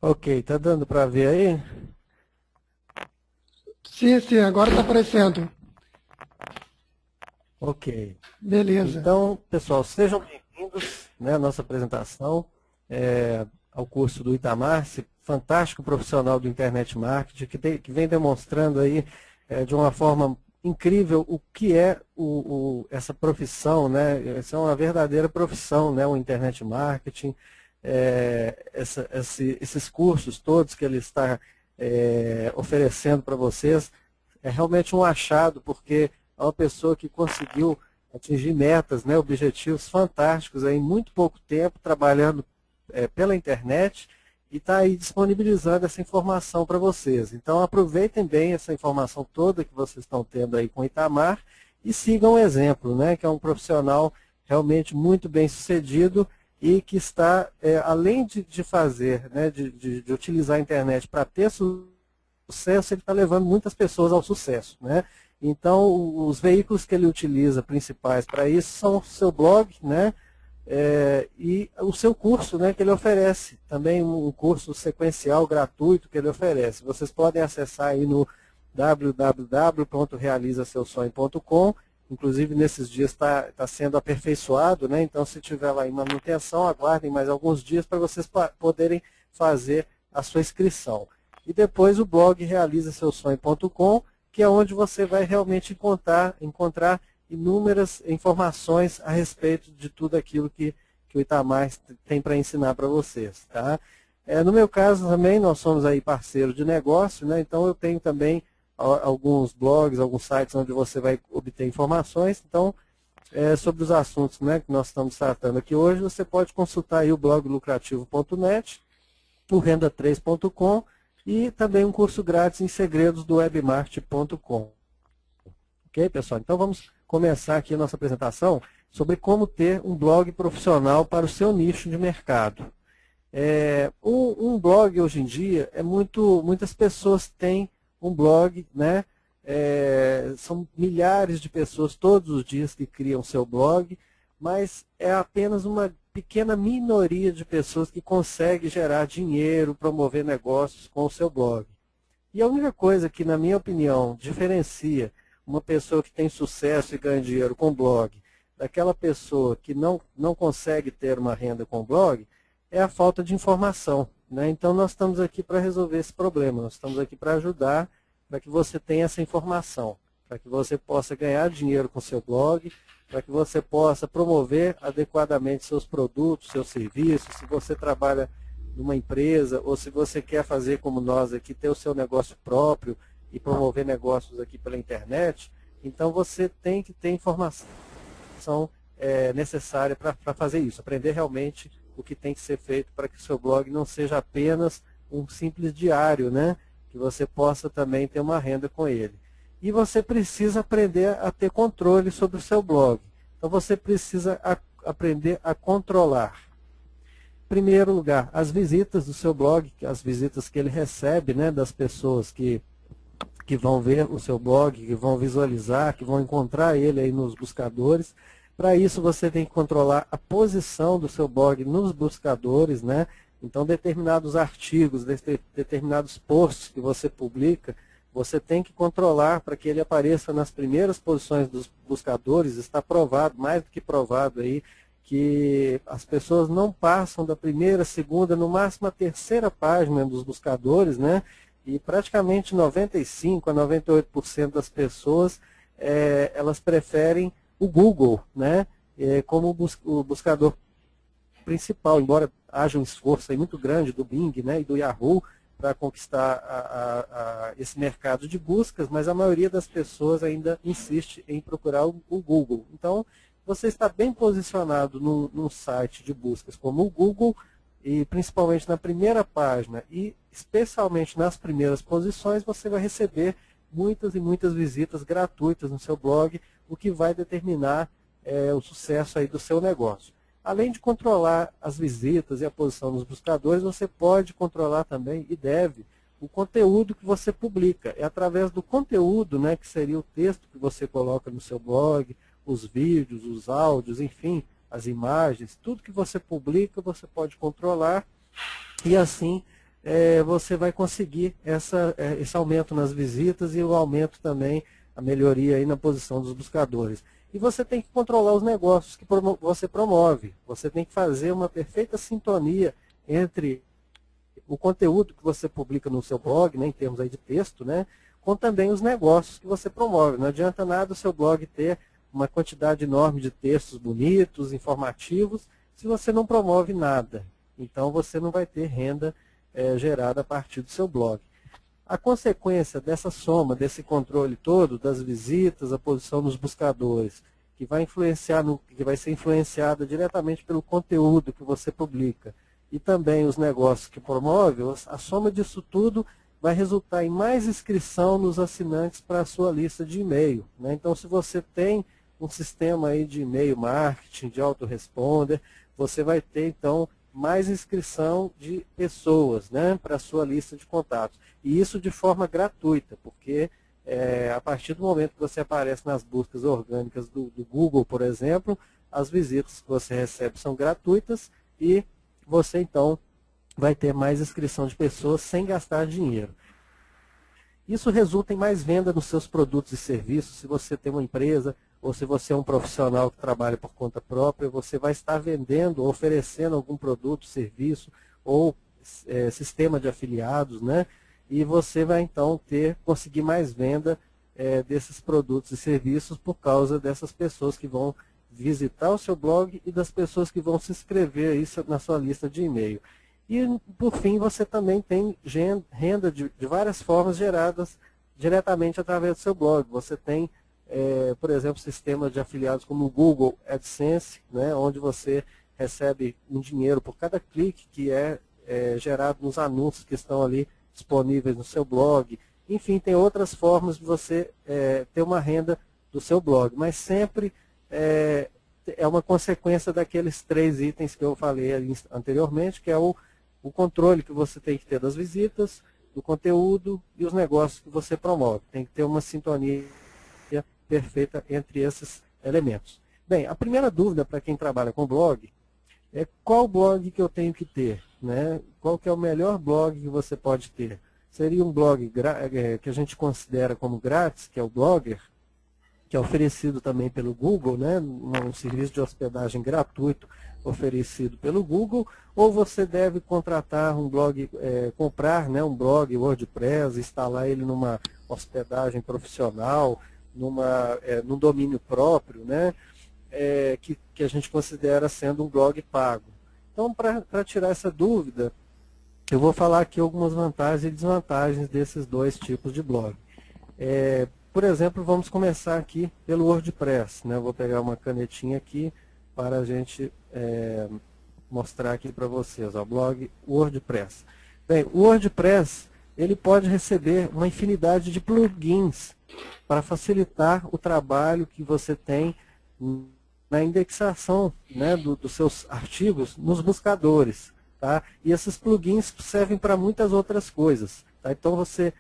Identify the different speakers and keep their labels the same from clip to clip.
Speaker 1: Ok, tá dando para ver aí?
Speaker 2: Sim, sim, agora está aparecendo.
Speaker 1: Ok.
Speaker 2: Beleza.
Speaker 1: Então, pessoal, sejam bem-vindos, né, à nossa apresentação, ao curso do Itamar, esse fantástico profissional do Internet Marketing, que vem demonstrando aí de uma forma incrível o que é essa profissão, né? Essa é uma verdadeira profissão, né, o Internet Marketing, esses cursos todos que ele está oferecendo para vocês, é realmente um achado, porque é uma pessoa que conseguiu atingir metas, né, objetivos fantásticos aí, em muito pouco tempo, trabalhando pela internet e está aí disponibilizando essa informação para vocês. Então aproveitem bem essa informação toda que vocês estão tendo aí com o Itamar e sigam o exemplo, né, que é um profissional realmente muito bem sucedido e que está, além de fazer, né, de utilizar a internet para ter sucesso, ele está levando muitas pessoas ao sucesso, né? Então, os veículos que ele utiliza principais para isso são o seu blog, né? E o seu curso, né, que ele oferece. Também um curso sequencial gratuito que ele oferece. Vocês podem acessar aí no www.realizaseusonho.com. Inclusive, nesses dias está sendo aperfeiçoado, né? Então, se tiver lá em manutenção, aguardem mais alguns dias para vocês poderem fazer a sua inscrição. E depois o blog realizaseusonho.com, que é onde você vai realmente encontrar inúmeras informações a respeito de tudo aquilo que o Itamar tem para ensinar para vocês. Tá? No meu caso também, nós somos aí parceiros de negócio, né? Então eu tenho também alguns blogs, alguns sites onde você vai obter informações. Então, sobre os assuntos, né, que nós estamos tratando aqui hoje, você pode consultar aí o blog lucrativo.net, o renda3.com e também um curso grátis em segredos do webmarket.com. Ok, pessoal? Então vamos começar aqui a nossa apresentação sobre como ter um blog profissional para o seu nicho de mercado. Um blog hoje em dia muitas pessoas têm um blog, né? São milhares de pessoas todos os dias que criam seu blog, mas é apenas uma pequena minoria de pessoas que consegue gerar dinheiro, promover negócios com o seu blog. E a única coisa que, na minha opinião, diferencia uma pessoa que tem sucesso e ganha dinheiro com blog daquela pessoa que não consegue ter uma renda com blog é a falta de informação, né? Então nós estamos aqui para resolver esse problema, nós estamos aqui para ajudar, para que você tenha essa informação, para que você possa ganhar dinheiro com seu blog, para que você possa promover adequadamente seus produtos, seus serviços. Se você trabalha numa empresa, ou se você quer fazer como nós aqui, ter o seu negócio próprio e promover negócios aqui pela internet, então você tem que ter informação necessária para fazer isso, aprender realmente o que tem que ser feito para que o seu blog não seja apenas um simples diário, né? Que você possa também ter uma renda com ele. E você precisa aprender a ter controle sobre o seu blog. Então você precisa aprender a controlar. Em primeiro lugar, as visitas do seu blog, as visitas que ele recebe, né, das pessoas que vão ver o seu blog, que vão visualizar, que vão encontrar ele aí nos buscadores. Para isso você tem que controlar a posição do seu blog nos buscadores, né? Então determinados artigos, determinados posts que você publica, você tem que controlar para que ele apareça nas primeiras posições dos buscadores. Está provado, mais do que provado aí, que as pessoas não passam da primeira, segunda, no máximo a terceira página dos buscadores, né? E praticamente 95 a 98% das pessoas, elas preferem o Google, né, como o buscador principal, embora haja um esforço aí muito grande do Bing, né, e do Yahoo para conquistar esse mercado de buscas, mas a maioria das pessoas ainda insiste em procurar o Google. Então, você está bem posicionado num site de buscas como o Google, e principalmente na primeira página e especialmente nas primeiras posições, você vai receber muitas e muitas visitas gratuitas no seu blog, o que vai determinar o sucesso aí do seu negócio. Além de controlar as visitas e a posição nos buscadores, você pode controlar também, e deve, o conteúdo que você publica. É através do conteúdo, né, que seria o texto que você coloca no seu blog, os vídeos, os áudios, enfim, as imagens, tudo que você publica você pode controlar e assim você vai conseguir esse aumento nas visitas e o aumento também, a melhoria aí na posição dos buscadores. E você tem que controlar os negócios que você promove. Você tem que fazer uma perfeita sintonia entre o conteúdo que você publica no seu blog, né, em termos aí de texto, né, com também os negócios que você promove. Não adianta nada o seu blog ter uma quantidade enorme de textos bonitos, informativos, se você não promove nada. Então você não vai ter renda gerada a partir do seu blog. A consequência dessa soma, desse controle todo, das visitas, a posição nos buscadores, que vai ser influenciada diretamente pelo conteúdo que você publica, e também os negócios que promove, a soma disso tudo vai resultar em mais inscrição nos assinantes para a sua lista de e-mail, né? Então, se você tem um sistema aí de e-mail marketing, de autoresponder, você vai ter, então, mais inscrição de pessoas, né, para a sua lista de contatos. E isso de forma gratuita, porque a partir do momento que você aparece nas buscas orgânicas do Google, por exemplo, as visitas que você recebe são gratuitas e você, então, vai ter mais inscrição de pessoas sem gastar dinheiro. Isso resulta em mais venda nos seus produtos e serviços. Se você tem uma empresa ou se você é um profissional que trabalha por conta própria, você vai estar vendendo, oferecendo algum produto, serviço ou sistema de afiliados, né? E você vai então conseguir mais venda desses produtos e serviços por causa dessas pessoas que vão visitar o seu blog e das pessoas que vão se inscrever aí na sua lista de e-mail. E, por fim, você também tem renda de várias formas geradas diretamente através do seu blog. Você tem, por exemplo, sistemas de afiliados como o Google AdSense, né, onde você recebe um dinheiro por cada clique que é gerado nos anúncios que estão ali disponíveis no seu blog. Enfim, tem outras formas de você ter uma renda do seu blog, mas sempre é uma consequência daqueles 3 itens que eu falei anteriormente, que é o controle que você tem que ter das visitas, do conteúdo e os negócios que você promove. Tem que ter uma sintonia perfeita entre esses elementos. Bem, a primeira dúvida para quem trabalha com blog é qual blog que eu tenho que ter, né? Qual que é o melhor blog que você pode ter? Seria um blog que a gente considera como grátis, que é o Blogger, que é oferecido também pelo Google, né? Um serviço de hospedagem gratuito oferecido pelo Google, ou você deve contratar um blog, comprar, né, um blog WordPress, instalar ele numa hospedagem profissional, num domínio próprio, né, que a gente considera sendo um blog pago. Então, para tirar essa dúvida, eu vou falar aqui algumas vantagens e desvantagens desses 2 tipos de blog. Por exemplo, vamos começar aqui pelo WordPress, né? Eu vou pegar uma canetinha aqui para a gente mostrar aqui para vocês, o blog WordPress. Bem, o WordPress ele pode receber uma infinidade de plugins para facilitar o trabalho que você tem na indexação, né, dos seus artigos nos buscadores. Tá? E esses plugins servem para muitas outras coisas. Tá? Então você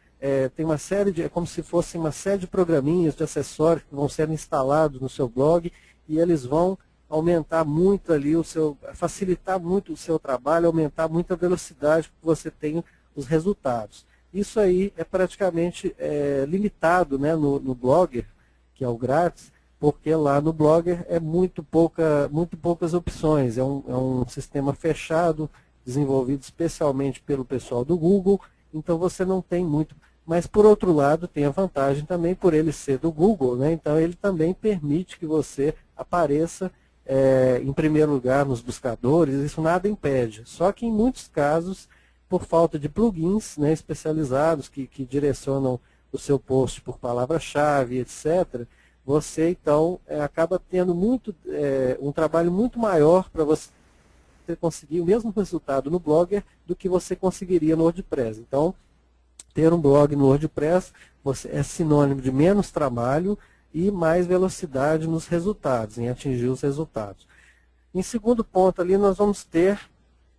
Speaker 1: tem uma série é como se fosse uma série de programinhas, de acessórios que vão ser instalados no seu blog e eles vão aumentar muito ali facilitar muito o seu trabalho, aumentar muito a velocidade que você tem os resultados. Isso aí é praticamente limitado, né, no Blogger, que é o grátis, porque lá no Blogger é muito poucas opções. É um sistema fechado, desenvolvido especialmente pelo pessoal do Google, então você não tem muito. Mas, por outro lado, tem a vantagem também por ele ser do Google, né? Então ele também permite que você apareça em primeiro lugar nos buscadores, isso nada impede. Só que em muitos casos, por falta de plugins, né, especializados que direcionam o seu post por palavra-chave, etc., você então acaba tendo um trabalho muito maior para você conseguir o mesmo resultado no Blogger do que você conseguiria no WordPress. Então, ter um blog no WordPress é sinônimo de menos trabalho e mais velocidade nos resultados, em atingir os resultados. Em segundo ponto ali, nós vamos ter,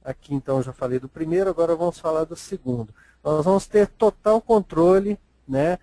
Speaker 1: aqui então já falei do primeiro, agora vamos falar do segundo. Nós vamos ter total controle, né,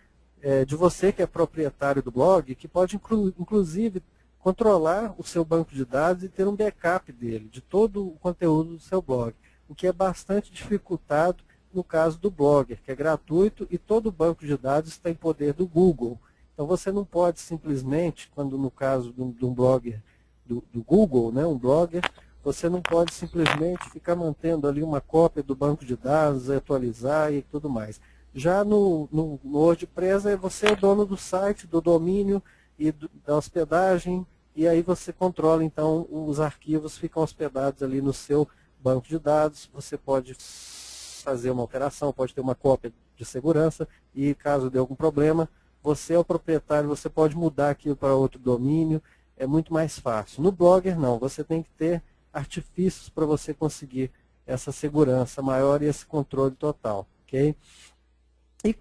Speaker 1: de você que é proprietário do blog, que pode inclusive controlar o seu banco de dados e ter um backup dele, de todo o conteúdo do seu blog, o que é bastante dificultado no caso do Blogger, que é gratuito e todo o banco de dados está em poder do Google. Então você não pode simplesmente, quando no caso de um blogger do Google, né, um blogger, você não pode simplesmente ficar mantendo ali uma cópia do banco de dados, atualizar e tudo mais. Já no WordPress, você é o dono do site, do domínio e da hospedagem, e aí você controla, então, os arquivos ficam hospedados ali no seu banco de dados. Você pode fazer uma alteração, pode ter uma cópia de segurança, e caso dê algum problema, você é o proprietário, você pode mudar aquilo para outro domínio, é muito mais fácil. No Blogger, não, você tem que ter artifícios para você conseguir essa segurança maior e esse controle total, ok?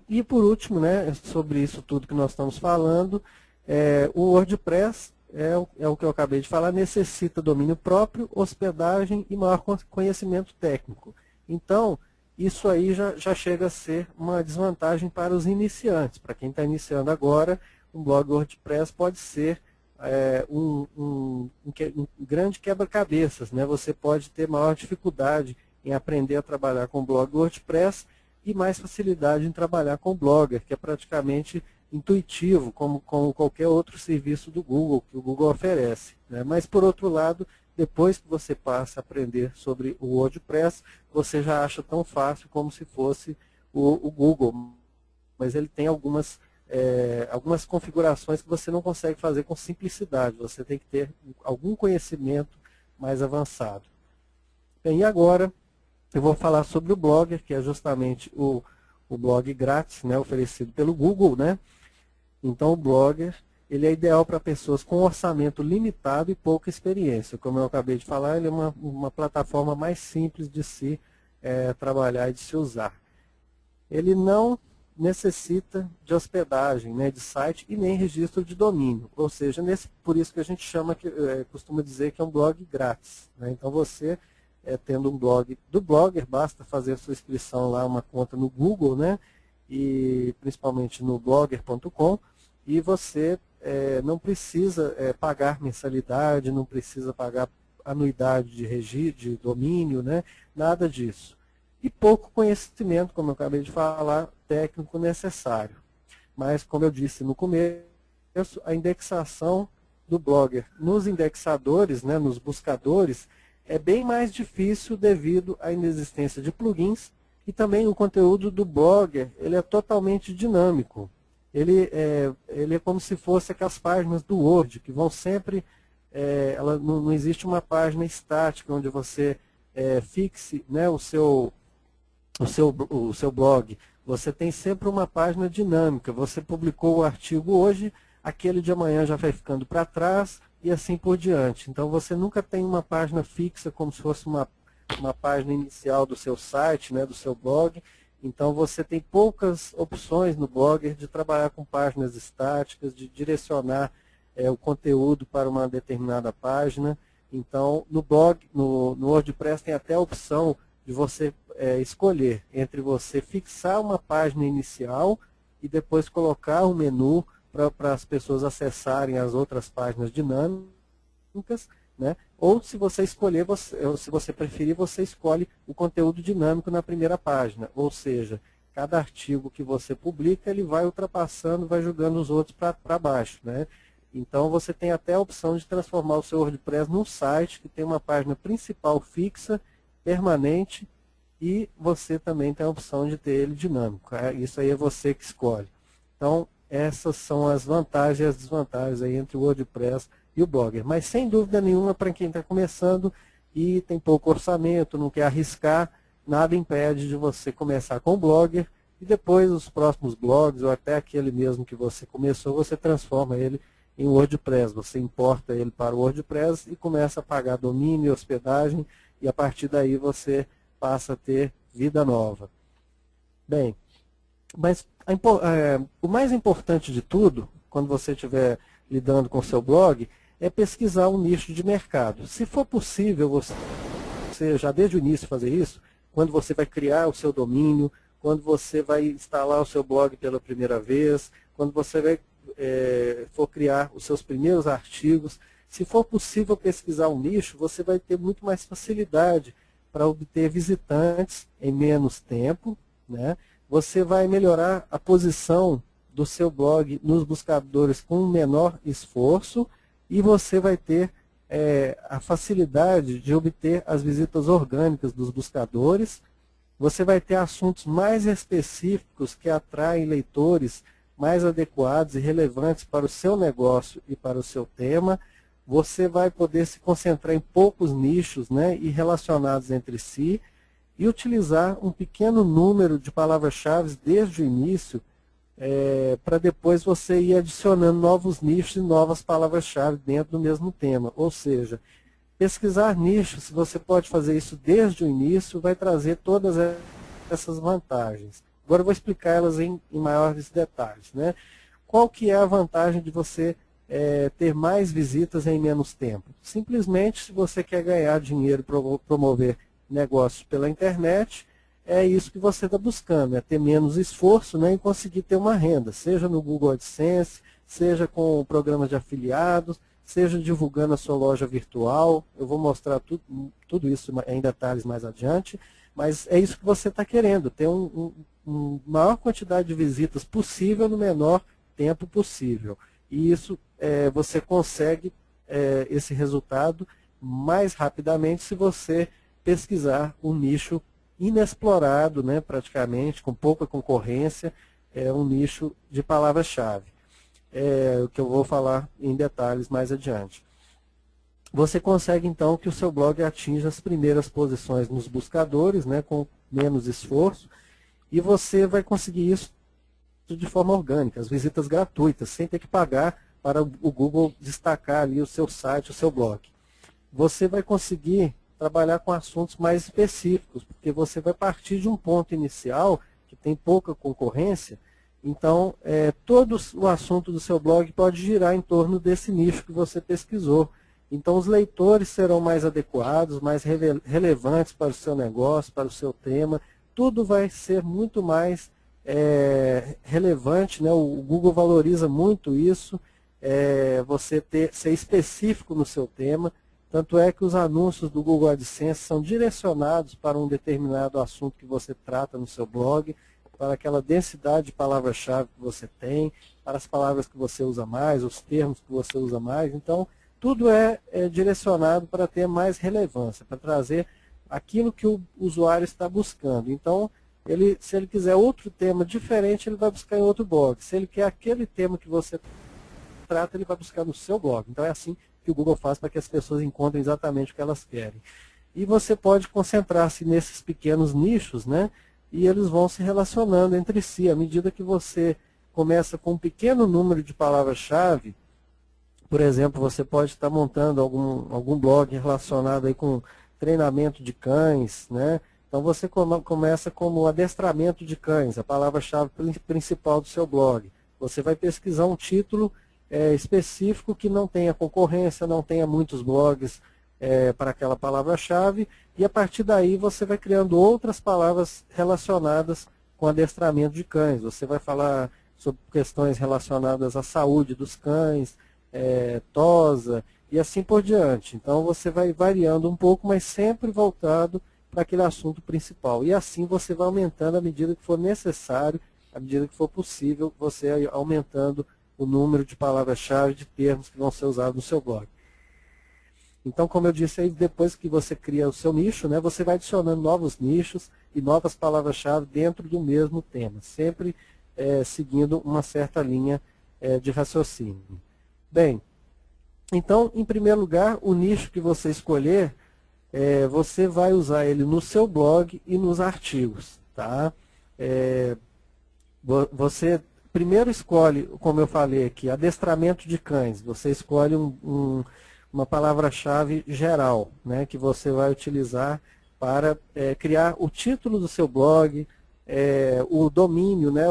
Speaker 1: E por último, né, sobre isso tudo que nós estamos falando, o WordPress, é o que eu acabei de falar, necessita domínio próprio, hospedagem e maior conhecimento técnico. Então, isso aí já chega a ser uma desvantagem para os iniciantes. Para quem está iniciando agora, um blog WordPress pode ser um grande quebra-cabeças, né? Você pode ter maior dificuldade em aprender a trabalhar com blog WordPress e mais facilidade em trabalhar com Blogger, que é praticamente intuitivo, como qualquer outro serviço do Google, que o Google oferece, né? Mas, por outro lado, depois que você passa a aprender sobre o WordPress, você já acha tão fácil como se fosse o Google. Mas ele tem algumas configurações que você não consegue fazer com simplicidade. Você tem que ter algum conhecimento mais avançado. Bem, e agora eu vou falar sobre o Blogger, que é justamente o blog grátis, né, oferecido pelo Google, né? Então o Blogger, ele é ideal para pessoas com orçamento limitado e pouca experiência. Como eu acabei de falar, ele é uma plataforma mais simples de se trabalhar e de se usar. Ele não necessita de hospedagem, né, de site e nem registro de domínio. Ou seja, por isso que a gente costuma dizer que é um blog grátis, né? Então você, tendo um blog do Blogger, basta fazer a sua inscrição lá, uma conta no Google, né, e principalmente no blogger.com, e você não precisa pagar mensalidade, não precisa pagar anuidade de domínio, né, nada disso. E pouco conhecimento, como eu acabei de falar, técnico necessário. Mas, como eu disse no começo, a indexação do Blogger nos indexadores, né, nos buscadores, é bem mais difícil devido à inexistência de plugins, e também o conteúdo do Blogger, ele é totalmente dinâmico. Ele é como se fosse aquelas páginas do Word, que vão sempre, não existe uma página estática onde você fixe, né, o seu blog. Você tem sempre uma página dinâmica. Você publicou o artigo hoje, aquele de amanhã já vai ficando para trás e assim por diante. Então você nunca tem uma página fixa como se fosse uma página inicial do seu site, né, do seu blog. Então você tem poucas opções no Blogger de trabalhar com páginas estáticas, de direcionar o conteúdo para uma determinada página. Então no WordPress tem até a opção de você escolher entre você fixar uma página inicial e depois colocar um menu para as pessoas acessarem as outras páginas dinâmicas, né? Ou se você escolher, se você preferir, você escolhe o conteúdo dinâmico na primeira página. Ou seja, cada artigo que você publica, ele vai ultrapassando, vai jogando os outros para baixo, né? Então você tem até a opção de transformar o seu WordPress num site que tem uma página principal fixa, permanente, e você também tem a opção de ter ele dinâmico. Isso aí é você que escolhe. Então, essas são as vantagens e as desvantagens aí entre o WordPress e o Blogger. Mas, sem dúvida nenhuma, para quem está começando e tem pouco orçamento, não quer arriscar, nada impede de você começar com o Blogger e depois os próximos blogs, ou até aquele mesmo que você começou, você transforma ele em WordPress. Você importa ele para o WordPress e começa a pagar domínio e hospedagem, e a partir daí você passa a ter vida nova. Bem, mas o mais importante de tudo, quando você estiver lidando com o seu blog, é pesquisar um nicho de mercado. Se for possível, você já desde o início fazer isso, quando você vai criar o seu domínio, quando você vai instalar o seu blog pela primeira vez, quando você for criar os seus primeiros artigos, se for possível pesquisar um nicho, você vai ter muito mais facilidade para obter visitantes em menos tempo, né? Você vai melhorar a posição do seu blog nos buscadores com menor esforço e você vai ter a facilidade de obter as visitas orgânicas dos buscadores. Você vai ter assuntos mais específicos que atraem leitores mais adequados e relevantes para o seu negócio e para o seu tema. Você vai poder se concentrar em poucos nichos, né, e relacionados entre si e utilizar um pequeno número de palavras-chave desde o início para depois você ir adicionando novos nichos e novas palavras-chave dentro do mesmo tema. Ou seja, pesquisar nichos, se você pode fazer isso desde o início, vai trazer todas essas vantagens. Agora eu vou explicar elas em maiores detalhes, né? Qual que é a vantagem de você ter mais visitas em menos tempo? Simplesmente, se você quer ganhar dinheiro e promover negócios pela internet, é isso que você está buscando, é ter menos esforço, né, e conseguir ter uma renda, seja no Google AdSense, seja com programas de afiliados, seja divulgando a sua loja virtual. Eu vou mostrar tudo isso em detalhes mais adiante, mas é isso que você está querendo, ter uma maior quantidade de visitas possível no menor tempo possível. E isso você consegue esse resultado mais rapidamente se você pesquisar um nicho inexplorado, né, praticamente, com pouca concorrência, um nicho de palavra-chave, o que eu vou falar em detalhes mais adiante. Você consegue, então, que o seu blog atinja as primeiras posições nos buscadores, né, com menos esforço, e você vai conseguir isso de forma orgânica, as visitas gratuitas, sem ter que pagar para o Google destacar ali o seu site, o seu blog. Você vai conseguir trabalhar com assuntos mais específicos, porque você vai partir de um ponto inicial que tem pouca concorrência, então todo o assunto do seu blog pode girar em torno desse nicho que você pesquisou. Então os leitores serão mais adequados, mais relevantes para o seu negócio, para o seu tema, tudo vai ser muito mais relevante, né? O Google valoriza muito isso, você ser específico no seu tema. Tanto é que os anúncios do Google AdSense são direcionados para um determinado assunto que você trata no seu blog, para aquela densidade de palavra-chave que você tem, para as palavras que você usa mais, os termos que você usa mais. Então, tudo é direcionado para ter mais relevância, para trazer aquilo que o usuário está buscando. Então, se ele quiser outro tema diferente, ele vai buscar em outro blog. Se ele quer aquele tema que você trata, ele vai buscar no seu blog. Então, é assim que o Google faz para que as pessoas encontrem exatamente o que elas querem. E você pode concentrar-se nesses pequenos nichos, né? E eles vão se relacionando entre si. À medida que você começa com um pequeno número de palavras-chave, por exemplo, você pode estar montando algum blog relacionado aí com treinamento de cães, né? Então você começa como adestramento de cães, a palavra-chave principal do seu blog. Você vai pesquisar um título específico que não tenha concorrência, não tenha muitos blogs para aquela palavra-chave, e a partir daí você vai criando outras palavras relacionadas com adestramento de cães. Você vai falar sobre questões relacionadas à saúde dos cães, tosa, e assim por diante. Então você vai variando um pouco, mas sempre voltado para aquele assunto principal. E assim você vai aumentando à medida que for necessário, à medida que for possível, você aumentando o número de palavras-chave, de termos que vão ser usados no seu blog. Então, como eu disse, aí, depois que você cria o seu nicho, né, você vai adicionando novos nichos e novas palavras-chave dentro do mesmo tema, sempre seguindo uma certa linha de raciocínio. Bem, então, em primeiro lugar, o nicho que você escolher, você vai usar ele no seu blog e nos artigos. Tá? Você primeiro escolhe, como eu falei aqui, adestramento de cães. Você escolhe uma palavra-chave geral, né, que você vai utilizar para criar o título do seu blog, o domínio, né,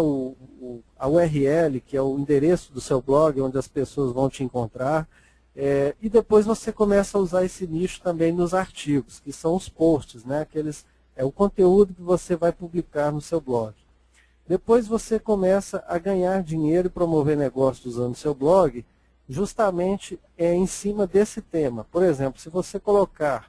Speaker 1: a URL, que é o endereço do seu blog, onde as pessoas vão te encontrar. E depois você começa a usar esse nicho também nos artigos, que são os posts, né, o conteúdo que você vai publicar no seu blog. Depois você começa a ganhar dinheiro e promover negócios usando o seu blog, justamente em cima desse tema. Por exemplo, se você colocar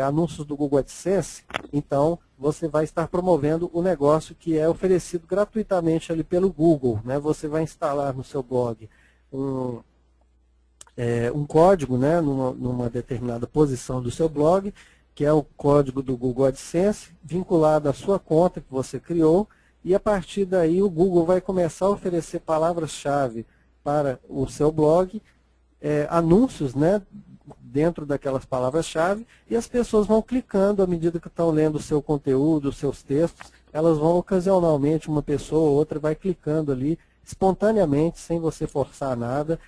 Speaker 1: anúncios do Google AdSense, então você vai estar promovendo o negócio que é oferecido gratuitamente ali pelo Google, né? Você vai instalar no seu blog um código, né, numa determinada posição do seu blog, que é o código do Google AdSense, vinculado à sua conta que você criou, e a partir daí o Google vai começar a oferecer palavras-chave para o seu blog, anúncios, né, dentro daquelas palavras-chave, e as pessoas vão clicando à medida que estão lendo o seu conteúdo, os seus textos, elas vão ocasionalmente, uma pessoa ou outra vai clicando ali, espontaneamente, sem você forçar nada,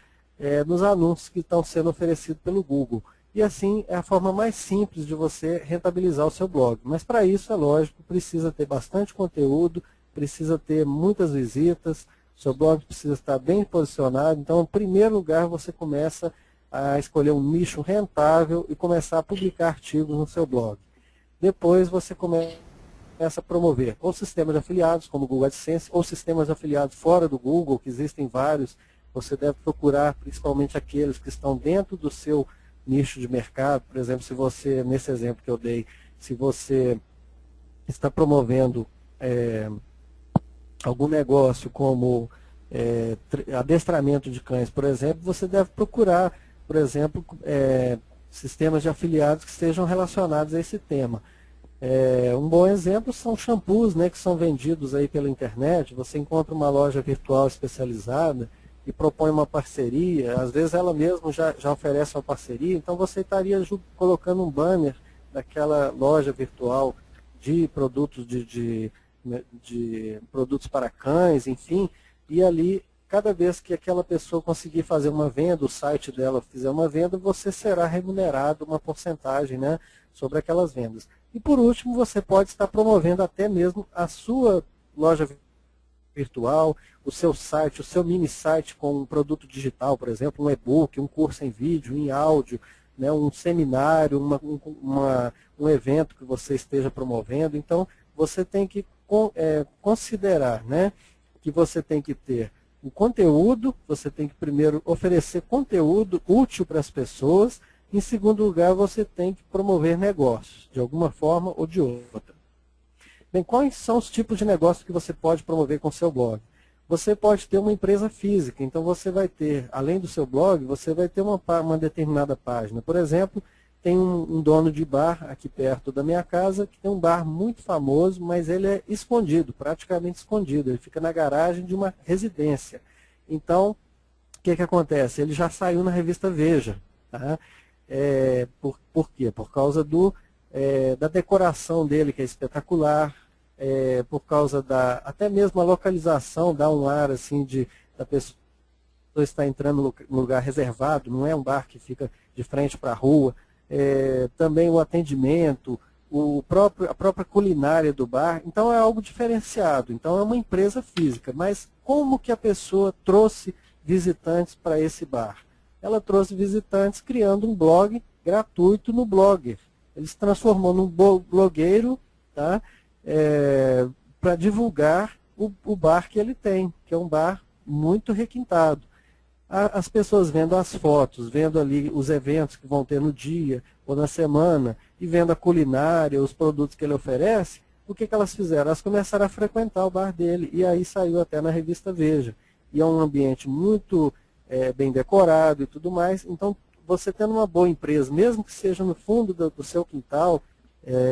Speaker 1: nos anúncios que estão sendo oferecidos pelo Google. E assim é a forma mais simples de você rentabilizar o seu blog. Mas para isso, é lógico, precisa ter bastante conteúdo, precisa ter muitas visitas, o seu blog precisa estar bem posicionado. Então, em primeiro lugar, você começa a escolher um nicho rentável e começar a publicar artigos no seu blog. Depois você começa a promover ou sistemas de afiliados, como o Google AdSense, ou sistemas de afiliados fora do Google, que existem vários. Você deve procurar principalmente aqueles que estão dentro do seu nicho de mercado. Por exemplo, se você, nesse exemplo que eu dei, se você está promovendo algum negócio como adestramento de cães, por exemplo, você deve procurar, por exemplo, sistemas de afiliados que estejam relacionados a esse tema. Um bom exemplo são shampoos, né, que são vendidos aí pela internet. Você encontra uma loja virtual especializada e propõe uma parceria, às vezes ela mesma já oferece uma parceria, então você estaria colocando um banner daquela loja virtual de produtos, de produtos para cães, enfim, e ali, cada vez que aquela pessoa conseguir fazer uma venda, o site dela fizer uma venda, você será remunerado uma porcentagem, né, sobre aquelas vendas. E por último, você pode estar promovendo até mesmo a sua loja virtual, o seu site, o seu mini site com um produto digital, por exemplo, um e-book, um curso em vídeo, em áudio, né, um seminário, um evento que você esteja promovendo. Então, você tem que considerar, né, que você tem que ter o conteúdo, você tem que primeiro oferecer conteúdo útil para as pessoas, em segundo lugar, você tem que promover negócios, de alguma forma ou de outra. Bem, quais são os tipos de negócio que você pode promover com o seu blog? Você pode ter uma empresa física, então você vai ter, além do seu blog, você vai ter uma determinada página. Por exemplo, tem um dono de bar aqui perto da minha casa, que tem um bar muito famoso, mas ele é escondido, praticamente escondido. Ele fica na garagem de uma residência. Então, o que acontece? Ele já saiu na revista Veja. Tá? Por quê? Por causa da decoração dele, que é espetacular, por causa até mesmo a localização, dá um ar assim da pessoa estar entrando no lugar reservado, não é um bar que fica de frente para a rua. Também o atendimento, a própria culinária do bar, então é algo diferenciado. Então é uma empresa física, mas como que a pessoa trouxe visitantes para esse bar? Ela trouxe visitantes criando um blog gratuito no Blogger. Ele se transformou num blogueiro, tá? Para divulgar o bar que ele tem, que é um bar muito requintado. As pessoas vendo as fotos, vendo ali os eventos que vão ter no dia ou na semana, e vendo a culinária, os produtos que ele oferece, o que elas fizeram? Elas começaram a frequentar o bar dele, e aí saiu até na revista Veja. E é um ambiente muito bem decorado e tudo mais. Então, você tendo uma boa empresa, mesmo que seja no fundo do seu quintal,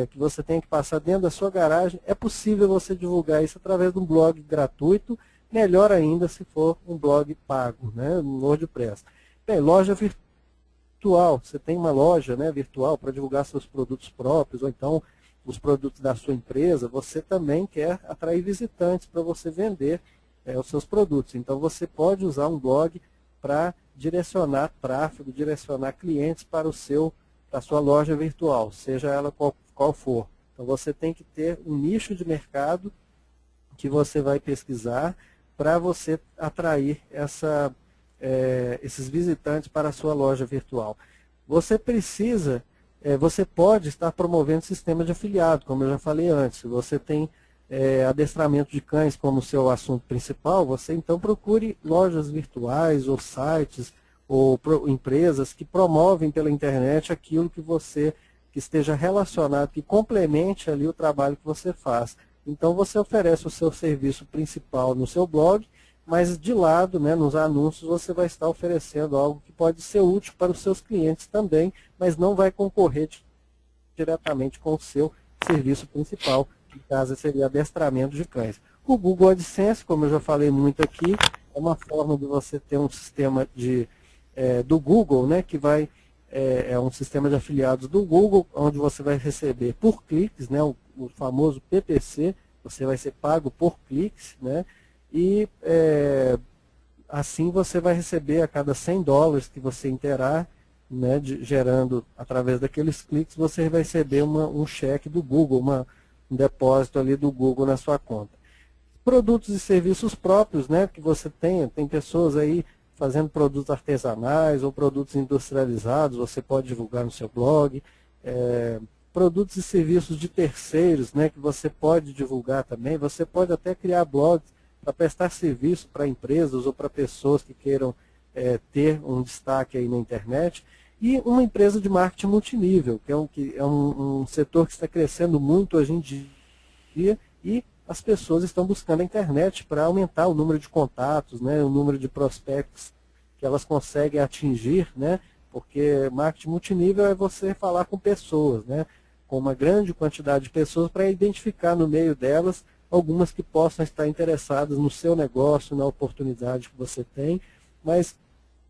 Speaker 1: que você tenha que passar dentro da sua garagem, é possível você divulgar isso através de um blog gratuito, melhor ainda se for um blog pago, né, no WordPress. Bem, loja virtual, você tem uma loja, né, virtual para divulgar seus produtos próprios, ou então os produtos da sua empresa, você também quer atrair visitantes para você vender os seus produtos. Então você pode usar um blog para direcionar tráfego, direcionar clientes para a sua loja virtual, seja ela qual for. Então você tem que ter um nicho de mercado que você vai pesquisar para você atrair esses visitantes para a sua loja virtual. Você pode estar promovendo sistema de afiliado, como eu já falei antes. Se você tem adestramento de cães como seu assunto principal, você então procure lojas virtuais ou sites ou empresas que promovem pela internet aquilo que você que esteja relacionado, que complemente ali o trabalho que você faz. Então você oferece o seu serviço principal no seu blog, mas de lado, né, nos anúncios, você vai estar oferecendo algo que pode ser útil para os seus clientes também, mas não vai concorrer diretamente com o seu serviço principal, que no caso seria adestramento de cães. O Google AdSense, como eu já falei muito aqui, é uma forma de você ter um sistema do Google, né, que é um sistema de afiliados do Google, onde você vai receber por cliques, né, o famoso PPC, você vai ser pago por cliques, né, e assim você vai receber a cada $100 que você interar, né, gerando através daqueles cliques, você vai receber um cheque do Google, um depósito ali do Google na sua conta. Produtos e serviços próprios, né, que você tem pessoas aí fazendo produtos artesanais ou produtos industrializados, você pode divulgar no seu blog. Produtos e serviços de terceiros, né, que você pode divulgar também. Você pode até criar blogs para prestar serviço para empresas ou para pessoas que queiram ter um destaque aí na internet. E uma empresa de marketing multinível, que é um setor que está crescendo muito hoje em dia, e as pessoas estão buscando a internet para aumentar o número de contatos, né, o número de prospectos que elas conseguem atingir, né, porque marketing multinível é você falar com pessoas, né, com uma grande quantidade de pessoas, para identificar no meio delas algumas que possam estar interessadas no seu negócio, na oportunidade que você tem. Mas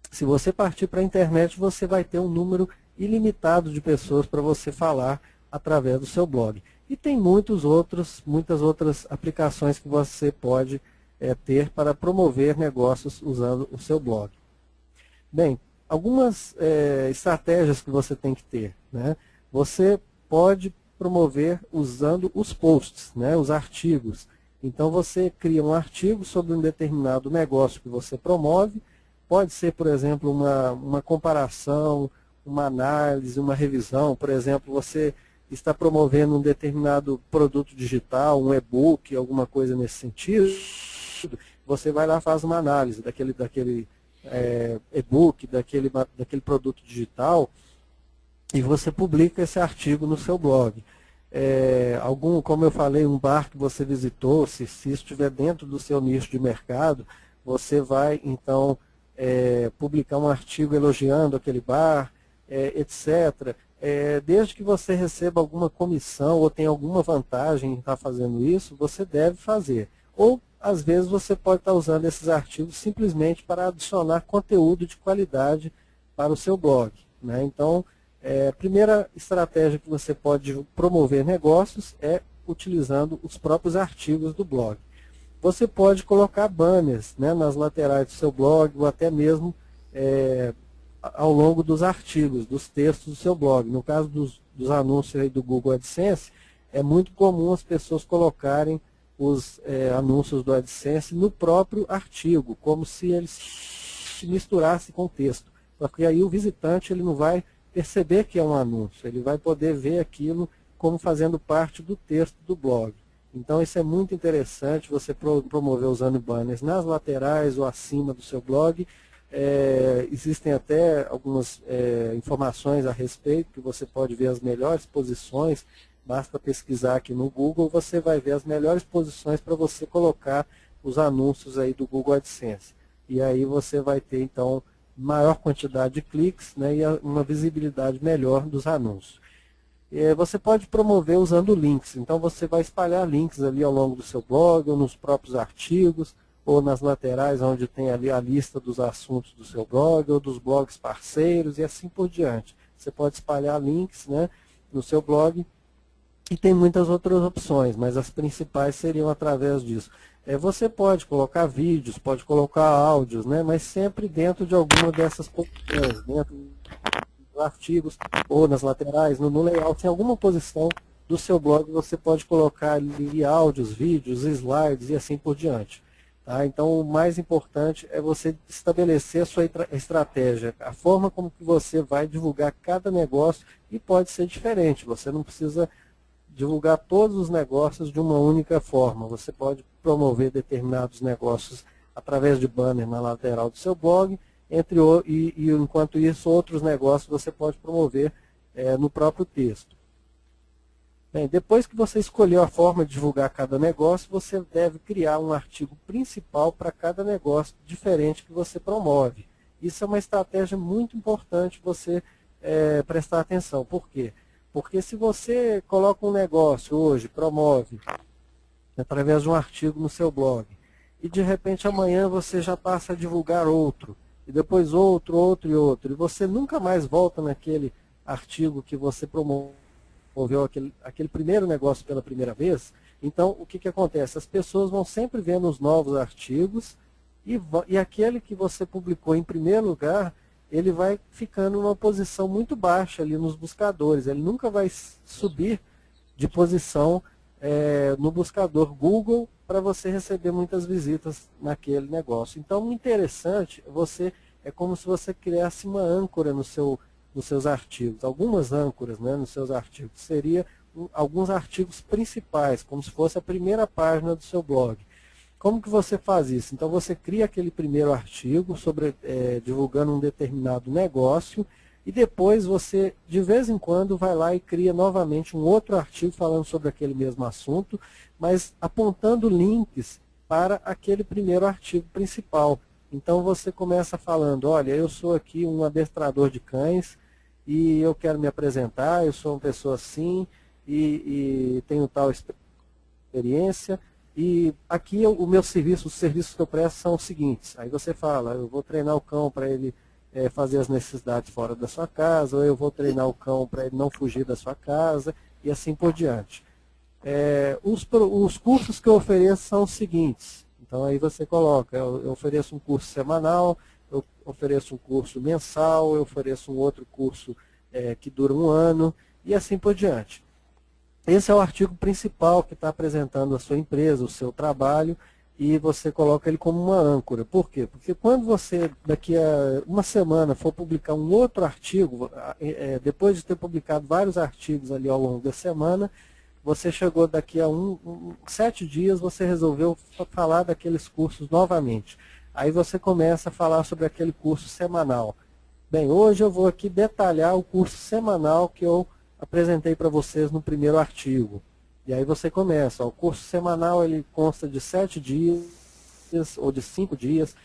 Speaker 1: se você partir para a internet, você vai ter um número ilimitado de pessoas para você falar através do seu blog. E tem muitas outras aplicações que você pode ter para promover negócios usando o seu blog. Bem, algumas estratégias que você tem que ter, né? Você pode promover usando os posts, né, os artigos. Então você cria um artigo sobre um determinado negócio que você promove. Pode ser, por exemplo, uma comparação, uma análise, uma revisão. Por exemplo, você está promovendo um determinado produto digital, um e-book, alguma coisa nesse sentido. Você vai lá e faz uma análise daquele e-book, daquele produto digital, e você publica esse artigo no seu blog. Como eu falei, um bar que você visitou, se isso estiver dentro do seu nicho de mercado, você vai, então, publicar um artigo elogiando aquele bar, etc. Desde que você receba alguma comissão ou tenha alguma vantagem em estar fazendo isso, você deve fazer. Ou, às vezes, você pode estar usando esses artigos simplesmente para adicionar conteúdo de qualidade para o seu blog, né? Então, a primeira estratégia que você pode promover negócios é utilizando os próprios artigos do blog. Você pode colocar banners, né, nas laterais do seu blog, ou até mesmo ao longo dos artigos, dos textos do seu blog. No caso dos anúncios aí do Google AdSense, é muito comum as pessoas colocarem os anúncios do AdSense no próprio artigo, como se eles se misturassem com o texto. Porque aí o visitante ele não vai perceber que é um anúncio, ele vai poder ver aquilo como fazendo parte do texto do blog. Então isso é muito interessante, você promover usando banners nas laterais ou acima do seu blog. Existem até algumas informações a respeito, que você pode ver as melhores posições, basta pesquisar aqui no Google, você vai ver as melhores posições para você colocar os anúncios aí do Google AdSense. E aí você vai ter então maior quantidade de cliques, né, e uma visibilidade melhor dos anúncios. Você pode promover usando links, então você vai espalhar links ali ao longo do seu blog, ou nos próprios artigos, ou nas laterais onde tem ali a lista dos assuntos do seu blog, ou dos blogs parceiros e assim por diante. Você pode espalhar links, né, no seu blog, e tem muitas outras opções, mas as principais seriam através disso. Você pode colocar vídeos, pode colocar áudios, né, mas sempre dentro de alguma dessas posições, dentro dos artigos ou nas laterais, no layout, em alguma posição do seu blog você pode colocar ali áudios, vídeos, slides e assim por diante. Tá? Então o mais importante é você estabelecer a sua estratégia, a forma como que você vai divulgar cada negócio, e pode ser diferente, você não precisa divulgar todos os negócios de uma única forma. Você pode promover determinados negócios através de banner na lateral do seu blog, e enquanto isso outros negócios você pode promover no próprio texto. Bem, depois que você escolheu a forma de divulgar cada negócio, você deve criar um artigo principal para cada negócio diferente que você promove. Isso é uma estratégia muito importante você prestar atenção. Por quê? Porque se você coloca um negócio hoje, promove, através de um artigo no seu blog, e de repente amanhã você já passa a divulgar outro, e depois outro, outro e outro, e você nunca mais volta naquele artigo que você promoveu aquele primeiro negócio pela primeira vez, então o que acontece? As pessoas vão sempre vendo os novos artigos e aquele que você publicou em primeiro lugar, ele vai ficando numa posição muito baixa ali nos buscadores, ele nunca vai subir de posição no buscador Google para você receber muitas visitas naquele negócio. Então, o interessante é como se você criasse uma âncora nos seus artigos, algumas âncoras, né, nos seus artigos. Seria alguns artigos principais, como se fosse a primeira página do seu blog. Como que você faz isso? Então você cria aquele primeiro artigo divulgando um determinado negócio e depois você, de vez em quando, vai lá e cria novamente um outro artigo falando sobre aquele mesmo assunto, mas apontando links para aquele primeiro artigo principal. Então você começa falando, olha, eu sou aqui um adestrador de cães, e eu quero me apresentar, eu sou uma pessoa assim, e tenho tal experiência, e aqui o meu serviço, os serviços que eu presto são os seguintes. Aí você fala, eu vou treinar o cão para ele fazer as necessidades fora da sua casa, ou eu vou treinar o cão para ele não fugir da sua casa, e assim por diante. Os cursos que eu ofereço são os seguintes. Então aí você coloca, eu ofereço um curso semanal, eu ofereço um curso mensal, eu ofereço um outro curso que dura 1 ano, e assim por diante. Esse é o artigo principal que está apresentando a sua empresa, o seu trabalho, e você coloca ele como uma âncora. Por quê? Porque quando você, daqui a uma semana, for publicar um outro artigo, depois de ter publicado vários artigos ali ao longo da semana, você chegou daqui a 7 dias, você resolveu falar daqueles cursos novamente. Aí você começa a falar sobre aquele curso semanal. Bem, hoje eu vou aqui detalhar o curso semanal que eu apresentei para vocês no primeiro artigo. E aí você começa, o curso semanal ele consta de 7 dias ou de 5 dias,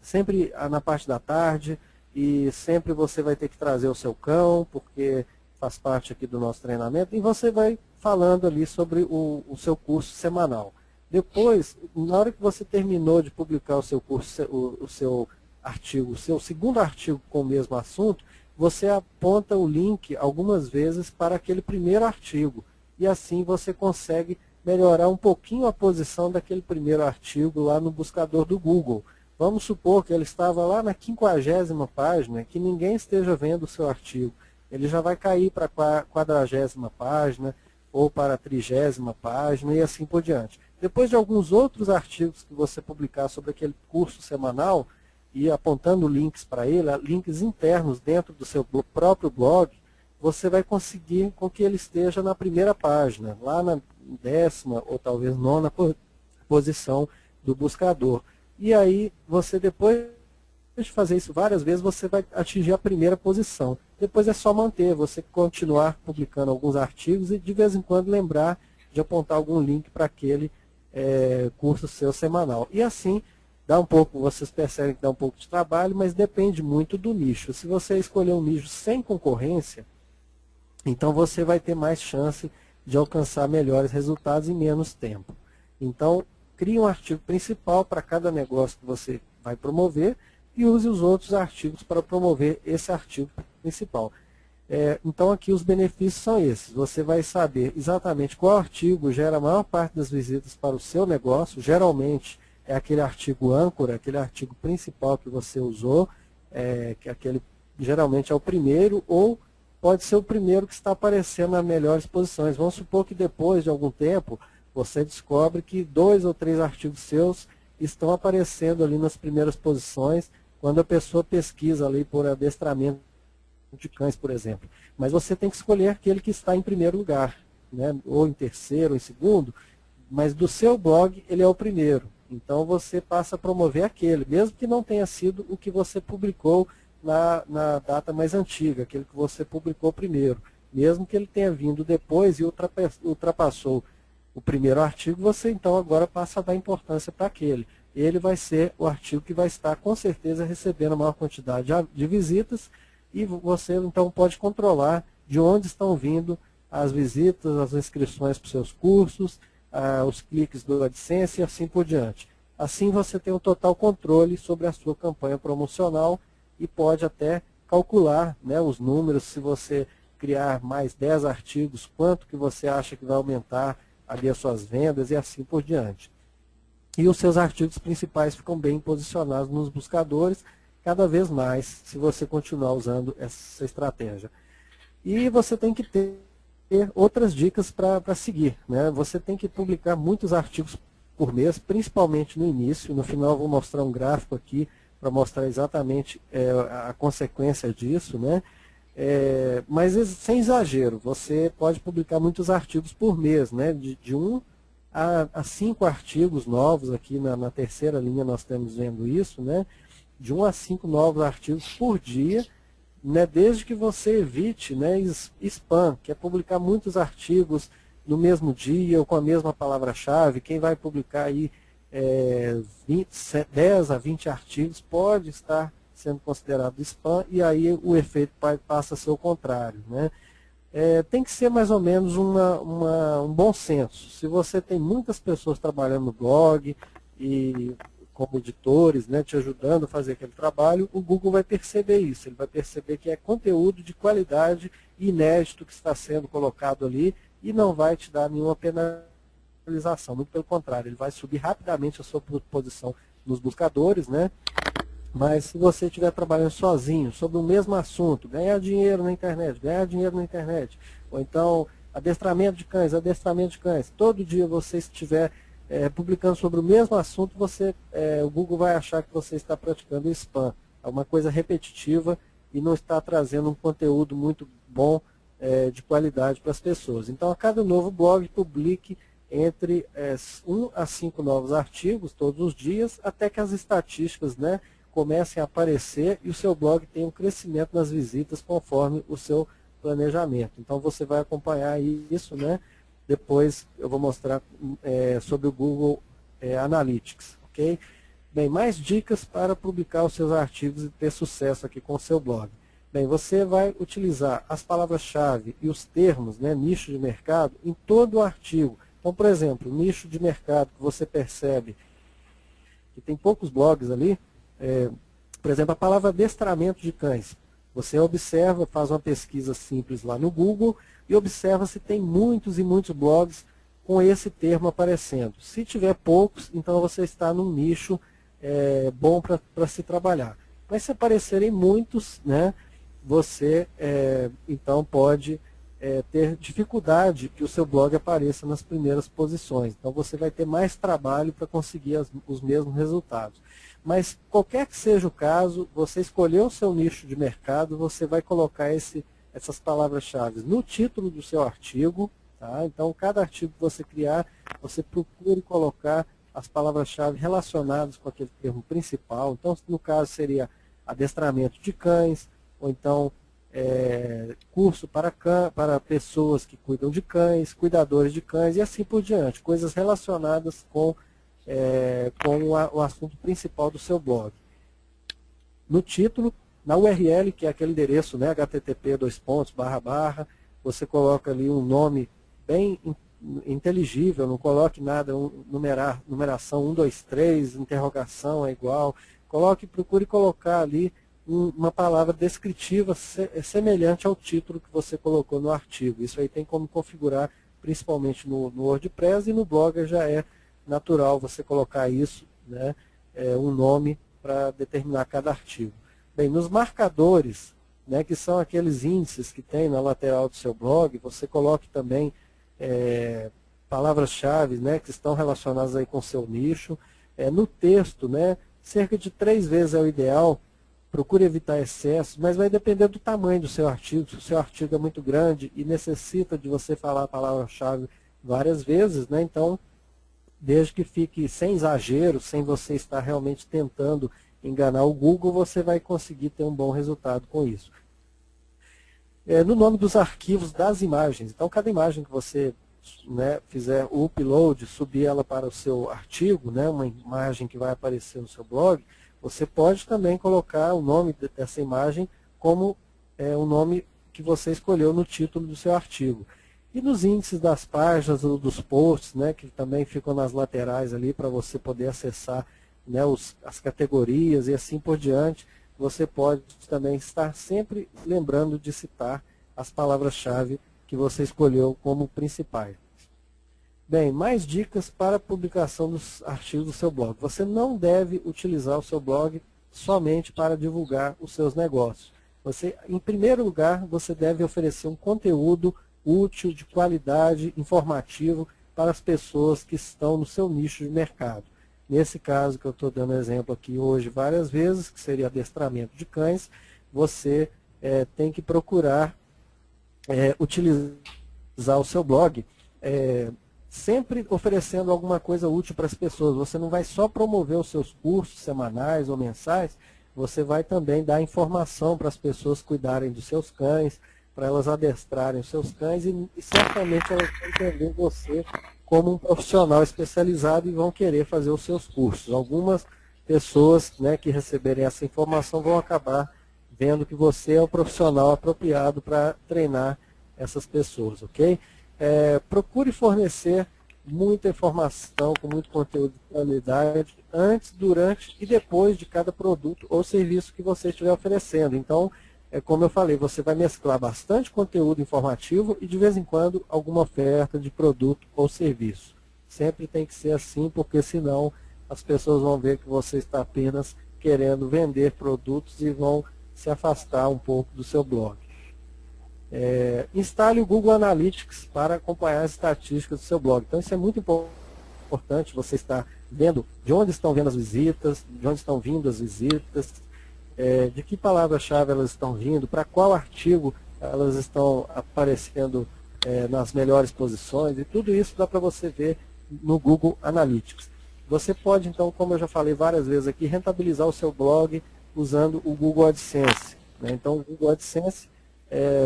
Speaker 1: sempre na parte da tarde, e sempre você vai ter que trazer o seu cão, porque faz parte aqui do nosso treinamento, e você vai falando ali sobre o seu curso semanal. Depois, na hora que você terminou de publicar o seu curso, o seu artigo, o seu segundo artigo com o mesmo assunto, você aponta o link algumas vezes para aquele primeiro artigo. E assim você consegue melhorar um pouquinho a posição daquele primeiro artigo lá no buscador do Google. Vamos supor que ele estava lá na 50ª página, que ninguém esteja vendo o seu artigo. Ele já vai cair para a 40ª página ou para a 30ª página e assim por diante. Depois de alguns outros artigos que você publicar sobre aquele curso semanal e apontando links para ele, links internos dentro do seu próprio blog, você vai conseguir com que ele esteja na primeira página, lá na 10ª ou talvez 9ª posição do buscador. E aí, você depois de fazer isso várias vezes, você vai atingir a primeira posição. Depois é só manter, você continuar publicando alguns artigos e de vez em quando lembrar de apontar algum link para aquele curso seu semanal. E assim, vocês percebem que dá um pouco de trabalho, mas depende muito do nicho. Se você escolher um nicho sem concorrência, então você vai ter mais chance de alcançar melhores resultados em menos tempo. Então, crie um artigo principal para cada negócio que você vai promover e use os outros artigos para promover esse artigo principal. Então, aqui os benefícios são esses. Você vai saber exatamente qual artigo gera a maior parte das visitas para o seu negócio. Geralmente, é aquele artigo âncora, aquele artigo principal que você usou, que geralmente é o primeiro, ou pode ser o primeiro que está aparecendo nas melhores posições. Vamos supor que depois de algum tempo, você descobre que 2 ou 3 artigos seus estão aparecendo ali nas primeiras posições, quando a pessoa pesquisa ali por adestramento de cães, por exemplo. Mas você tem que escolher aquele que está em primeiro lugar, né? Ou em terceiro, ou em segundo, mas do seu blog ele é o primeiro. Então você passa a promover aquele, mesmo que não tenha sido o que você publicou na data mais antiga, aquele que você publicou primeiro. Mesmo que ele tenha vindo depois e ultrapassou o primeiro artigo, você então agora passa a dar importância para aquele. Ele vai ser o artigo que vai estar com certeza recebendo a maior quantidade de visitas e você então pode controlar de onde estão vindo as visitas, as inscrições para os seus cursos, os cliques do AdSense e assim por diante. Assim você tem um total controle sobre a sua campanha promocional e pode até calcular, né, os números, se você criar mais 10 artigos, quanto que você acha que vai aumentar ali as suas vendas e assim por diante. E os seus artigos principais ficam bem posicionados nos buscadores, cada vez mais, se você continuar usando essa estratégia. E você tem que ter outras dicas para seguir, né? Você tem que publicar muitos artigos por mês, principalmente no início. No final eu vou mostrar um gráfico aqui para mostrar exatamente a consequência disso, né? Mas sem exagero, você pode publicar muitos artigos por mês, né? De 1 a 5 artigos novos, aqui na terceira linha nós estamos vendo isso, né? De 1 a 5 novos artigos por dia, né? Desde que você evite, né, spam, que é publicar muitos artigos no mesmo dia ou com a mesma palavra-chave. Quem vai publicar aí 10 a 20 artigos pode estar sendo considerado spam, e aí o efeito passa a ser o contrário, né? Tem que ser mais ou menos um bom senso. Se você tem muitas pessoas trabalhando no blog e como editores, né, te ajudando a fazer aquele trabalho, o Google vai perceber isso. Ele vai perceber que é conteúdo de qualidade e inédito que está sendo colocado ali e não vai te dar nenhuma penalização. Muito pelo contrário, ele vai subir rapidamente a sua posição nos buscadores, né? Mas se você estiver trabalhando sozinho, sobre o mesmo assunto, ganhar dinheiro na internet, ou então adestramento de cães, todo dia você estiver publicando sobre o mesmo assunto, o Google vai achar que você está praticando spam. É uma coisa repetitiva e não está trazendo um conteúdo muito bom de qualidade para as pessoas. Então, a cada novo blog, publique entre 1 a 5 novos artigos todos os dias, até que as estatísticas, né, comecem a aparecer e o seu blog tenha um crescimento nas visitas conforme o seu planejamento. Então você vai acompanhar isso, né? Depois eu vou mostrar sobre o Google Analytics, ok? Bem, mais dicas para publicar os seus artigos e ter sucesso aqui com o seu blog. Bem, você vai utilizar as palavras-chave e os termos, né, nicho de mercado, em todo o artigo. Então, por exemplo, nicho de mercado que você percebe que tem poucos blogs ali, por exemplo, a palavra adestramento de cães. Você observa, faz uma pesquisa simples lá no Google e observa se tem muitos e muitos blogs com esse termo aparecendo. Se tiver poucos, então você está num nicho bom para se trabalhar. Mas se aparecerem muitos, né, você então pode ter dificuldade que o seu blog apareça nas primeiras posições. Então você vai ter mais trabalho para conseguir os mesmos resultados. Mas qualquer que seja o caso, você escolheu o seu nicho de mercado, você vai colocar essas palavras-chave no título do seu artigo. Tá? Então, cada artigo que você criar, você procure colocar as palavras-chave relacionadas com aquele termo principal. Então, no caso, seria adestramento de cães, ou então curso para pessoas que cuidam de cães, cuidadores de cães e assim por diante. Coisas relacionadas com o assunto principal do seu blog. No título, na URL, que é aquele endereço, né, http://, você coloca ali um nome bem inteligível, não coloque nada, numeração 1, 2, 3, interrogação é igual. Procure colocar ali uma palavra descritiva semelhante ao título que você colocou no artigo. Isso aí tem como configurar, principalmente no WordPress, e no Blogger já é natural você colocar isso, né, um nome para determinar cada artigo. Bem, nos marcadores, né, que são aqueles índices que tem na lateral do seu blog, você coloque também palavras-chave, né, que estão relacionadas aí com o seu nicho. No texto, né, cerca de 3 vezes é o ideal. Procure evitar excessos, mas vai depender do tamanho do seu artigo. Se o seu artigo é muito grande e necessita de você falar a palavra-chave várias vezes, né, então, desde que fique sem exagero, sem você estar realmente tentando enganar o Google, você vai conseguir ter um bom resultado com isso. No nome dos arquivos das imagens. Então, cada imagem que você, né, fizer o upload, subir ela para o seu artigo, né, uma imagem que vai aparecer no seu blog, você pode também colocar o nome dessa imagem como o nome que você escolheu no título do seu artigo. E nos índices das páginas ou dos posts, né, que também ficam nas laterais ali para você poder acessar, né, as categorias e assim por diante, você pode também estar sempre lembrando de citar as palavras-chave que você escolheu como principais. Bem, mais dicas para a publicação dos artigos do seu blog. Você não deve utilizar o seu blog somente para divulgar os seus negócios. Você, em primeiro lugar, você deve oferecer um conteúdo útil, de qualidade, informativo para as pessoas que estão no seu nicho de mercado. Nesse caso que eu estou dando exemplo aqui hoje várias vezes, que seria adestramento de cães, você tem que procurar utilizar o seu blog sempre oferecendo alguma coisa útil para as pessoas. Você não vai só promover os seus cursos semanais ou mensais, você vai também dar informação para as pessoas cuidarem dos seus cães, para elas adestrarem os seus cães e certamente elas vão entender você como um profissional especializado e vão querer fazer os seus cursos. Algumas pessoas, né, que receberem essa informação vão acabar vendo que você é o profissional apropriado para treinar essas pessoas, ok? Procure fornecer muita informação, com muito conteúdo de qualidade, antes, durante e depois de cada produto ou serviço que você estiver oferecendo. Então, como eu falei, você vai mesclar bastante conteúdo informativo e de vez em quando alguma oferta de produto ou serviço. Sempre tem que ser assim, porque senão as pessoas vão ver que você está apenas querendo vender produtos e vão se afastar um pouco do seu blog. Instale o Google Analytics para acompanhar as estatísticas do seu blog. Então isso é muito importante, você estar vendo de onde estão vendo as visitas, de onde estão vindo as visitas, de que palavra-chave elas estão vindo, para qual artigo elas estão aparecendo nas melhores posições, e tudo isso dá para você ver no Google Analytics. Você pode, então, como eu já falei várias vezes aqui, rentabilizar o seu blog usando o Google AdSense, né? Então, o Google AdSense,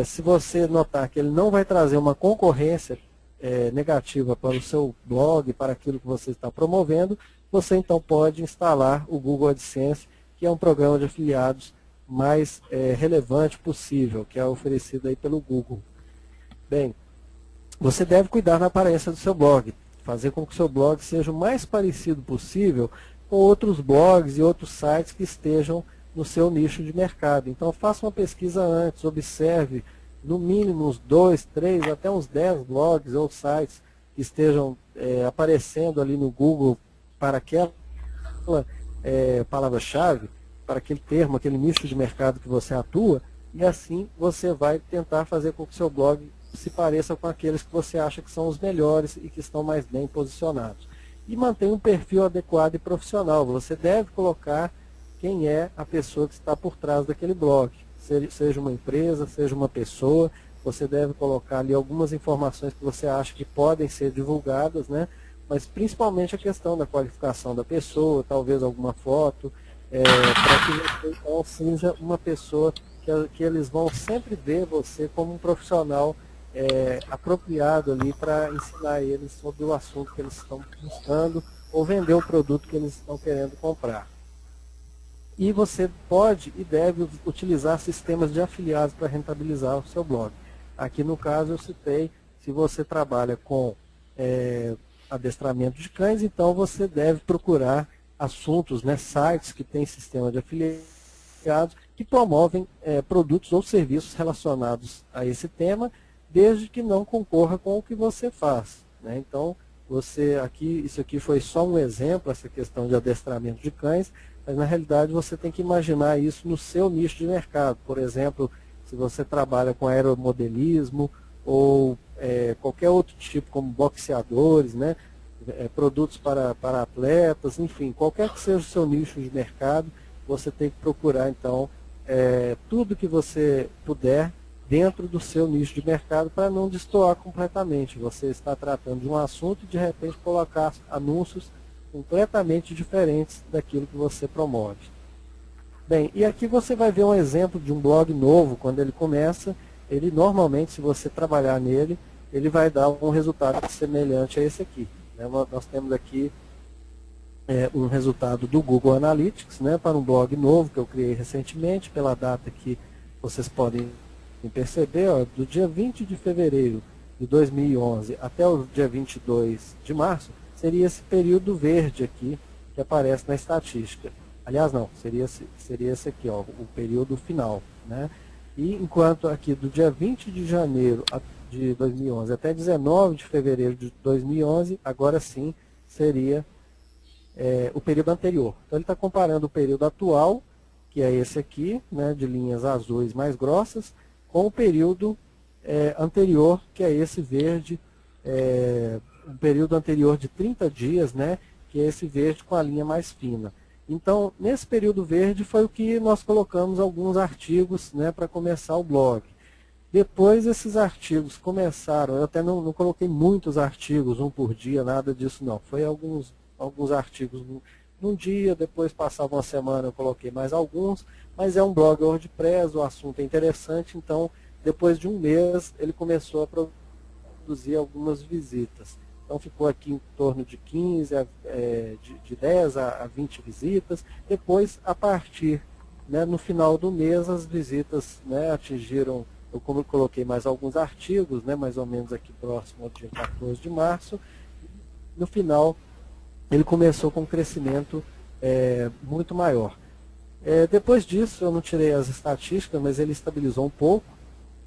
Speaker 1: se você notar que ele não vai trazer uma concorrência negativa para o seu blog, para aquilo que você está promovendo, você então pode instalar o Google AdSense, que é um programa de afiliados mais relevante possível, que é oferecido aí pelo Google. Bem, você deve cuidar da aparência do seu blog, fazer com que o seu blog seja o mais parecido possível com outros blogs e outros sites que estejam no seu nicho de mercado. Então faça uma pesquisa antes, observe no mínimo uns 2, 3, até uns 10 blogs ou sites que estejam aparecendo ali no Google para aquela palavra-chave, para aquele termo, aquele nicho de mercado que você atua, e assim você vai tentar fazer com que o seu blog se pareça com aqueles que você acha que são os melhores e que estão mais bem posicionados. E mantenha um perfil adequado e profissional. Você deve colocar quem é a pessoa que está por trás daquele blog. Seja uma empresa, seja uma pessoa, você deve colocar ali algumas informações que você acha que podem ser divulgadas, né? Mas principalmente a questão da qualificação da pessoa, talvez alguma foto, para que você então seja uma pessoa que eles vão sempre ver você como um profissional apropriado ali para ensinar eles sobre o assunto que eles estão buscando ou vender o produto que eles estão querendo comprar. E você pode e deve utilizar sistemas de afiliados para rentabilizar o seu blog. Aqui no caso eu citei, se você trabalha com adestramento de cães, então você deve procurar assuntos, né, sites que têm sistema de afiliados que promovem produtos ou serviços relacionados a esse tema, desde que não concorra com o que você faz, né? Então, isso aqui foi só um exemplo, essa questão de adestramento de cães, mas na realidade você tem que imaginar isso no seu nicho de mercado. Por exemplo, se você trabalha com aeromodelismo ou qualquer outro tipo, como boxeadores, né? Produtos para atletas, enfim, qualquer que seja o seu nicho de mercado, você tem que procurar então tudo que você puder dentro do seu nicho de mercado para não destoar completamente. Você está tratando de um assunto e de repente colocar anúncios completamente diferentes daquilo que você promove. Bem, e aqui você vai ver um exemplo de um blog novo, quando ele começa, ele normalmente, se você trabalhar nele, ele vai dar um resultado semelhante a esse aqui. Né? Nós temos aqui um resultado do Google Analytics, né, para um blog novo que eu criei recentemente, pela data que vocês podem perceber, ó, do dia 20 de fevereiro de 2011 até o dia 22 de março, seria esse período verde aqui que aparece na estatística. Aliás, não, seria esse aqui, ó, o período final. Né? E enquanto aqui do dia 20 de janeiro de 2011 até 19 de fevereiro de 2011, agora sim seria o período anterior. Então ele está comparando o período atual, que é esse aqui, né, de linhas azuis mais grossas, com o período anterior, que é esse verde, um período anterior de 30 dias, né, que é esse verde com a linha mais fina. Então, nesse período verde foi o que nós colocamos alguns artigos, né, para começar o blog. Depois esses artigos começaram, eu até não coloquei muitos artigos, um por dia, nada disso não. Foi alguns artigos num dia, depois passava uma semana eu coloquei mais alguns, mas é um blog WordPress, o assunto é interessante, então depois de um mês ele começou a produzir algumas visitas. Então ficou aqui em torno de 15, de 10 a 20 visitas. Depois, a partir, né, no final do mês, as visitas, né, atingiram, eu coloquei mais alguns artigos, né, mais ou menos aqui próximo ao dia 14 de março. No final, ele começou com um crescimento muito maior. Depois disso, eu não tirei as estatísticas, mas ele estabilizou um pouco.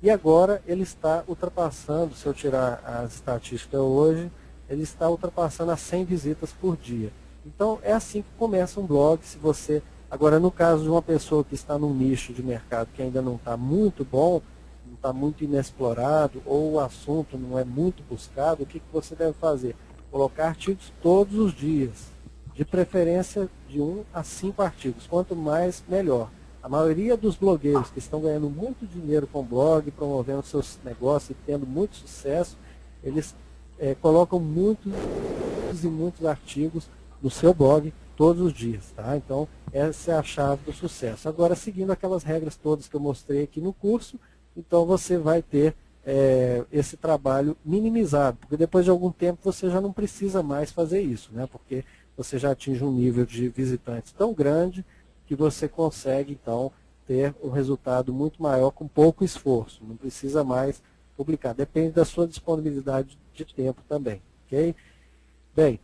Speaker 1: E agora ele está ultrapassando, se eu tirar as estatísticas hoje, ele está ultrapassando as 100 visitas por dia. Então é assim que começa um blog. Se você, agora no caso de uma pessoa que está num nicho de mercado que ainda não está muito bom, não está muito inexplorado, ou o assunto não é muito buscado, o que você deve fazer? Colocar artigos todos os dias, de preferência de 1 a 5 artigos, quanto mais melhor. A maioria dos blogueiros que estão ganhando muito dinheiro com blog, promovendo seus negócios e tendo muito sucesso, eles colocam muitos e muitos artigos no seu blog todos os dias. Tá? Então, essa é a chave do sucesso. Agora, seguindo aquelas regras todas que eu mostrei aqui no curso, então você vai ter esse trabalho minimizado, porque depois de algum tempo você já não precisa mais fazer isso, né? Porque você já atinge um nível de visitantes tão grande que você consegue, então, ter um resultado muito maior com pouco esforço. Não precisa mais publicar. Depende da sua disponibilidade de tempo também. Ok? Bem,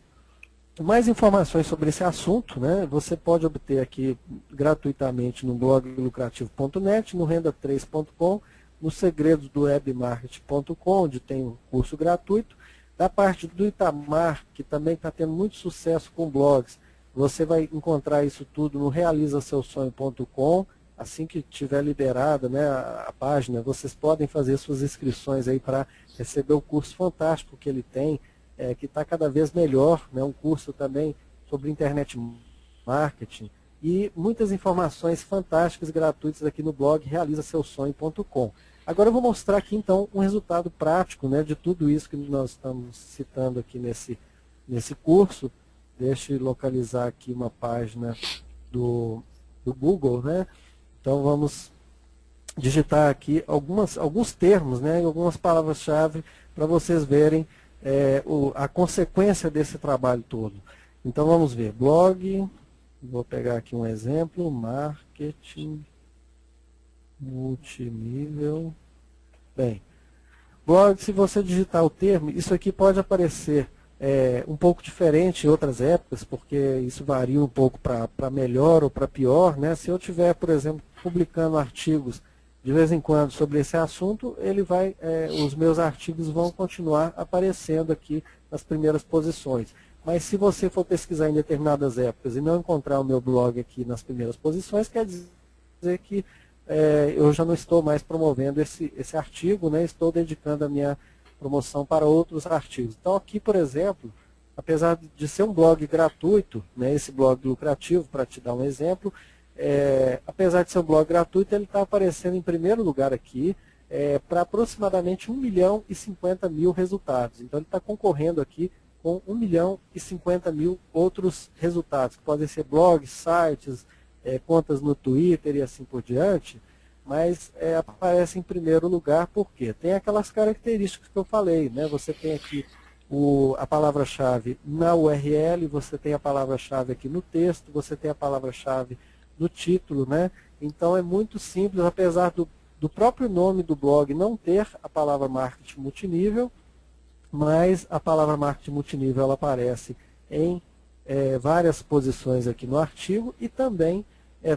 Speaker 1: mais informações sobre esse assunto, né, você pode obter aqui gratuitamente no bloglucrativo.net, no renda3.com, no segredosdowebmarketing.com, onde tem um curso gratuito. Da parte do Itamar, que também está tendo muito sucesso com blogs, você vai encontrar isso tudo no realizaseusonho.com. Assim que tiver liberada, né, a página, vocês podem fazer suas inscrições aí para receber o curso fantástico que ele tem, que está cada vez melhor, né, um curso também sobre internet marketing e muitas informações fantásticas gratuitas aqui no blog realizaseusonho.com. Agora eu vou mostrar aqui então um resultado prático, né, de tudo isso que nós estamos citando aqui nesse curso. Deixa eu localizar aqui uma página do Google, né? Então vamos digitar aqui alguns termos, né, algumas palavras-chave para vocês verem a consequência desse trabalho todo. Então vamos ver, blog, vou pegar aqui um exemplo, marketing multinível. Bem, blog, se você digitar o termo, isso aqui pode aparecer um pouco diferente em outras épocas, porque isso varia um pouco para melhor ou para pior, né? Se eu tiver, por exemplo, publicando artigos de vez em quando sobre esse assunto, os meus artigos vão continuar aparecendo aqui nas primeiras posições. Mas se você for pesquisar em determinadas épocas e não encontrar o meu blog aqui nas primeiras posições, quer dizer que eu já não estou mais promovendo esse artigo, né? Estou dedicando a minha promoção para outros artigos. Então aqui, por exemplo, apesar de ser um blog gratuito, né, esse blog lucrativo, para te dar um exemplo, apesar de ser um blog gratuito, ele está aparecendo em primeiro lugar aqui, para aproximadamente 1.050.000 resultados. Então ele está concorrendo aqui com 1.050.000 outros resultados, que podem ser blogs, sites, contas no Twitter e assim por diante, mas aparece em primeiro lugar porque tem aquelas características que eu falei, né? Você tem aqui a palavra-chave na URL, você tem a palavra-chave aqui no texto, você tem a palavra-chave no título, né? Então é muito simples, apesar do próprio nome do blog não ter a palavra marketing multinível, mas a palavra marketing multinível ela aparece em várias posições aqui no artigo e também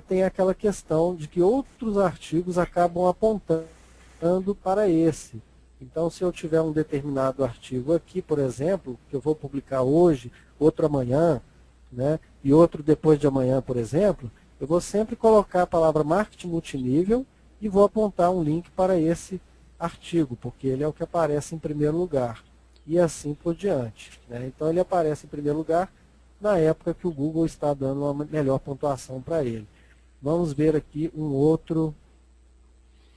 Speaker 1: tem aquela questão de que outros artigos acabam apontando para esse. Então, se eu tiver um determinado artigo aqui, por exemplo, que eu vou publicar hoje, outro amanhã, né, e outro depois de amanhã, por exemplo, eu vou sempre colocar a palavra marketing multinível e vou apontar um link para esse artigo, porque ele é o que aparece em primeiro lugar. E assim por diante, né? Então, ele aparece em primeiro lugar na época que o Google está dando uma melhor pontuação para ele. Vamos ver aqui um outro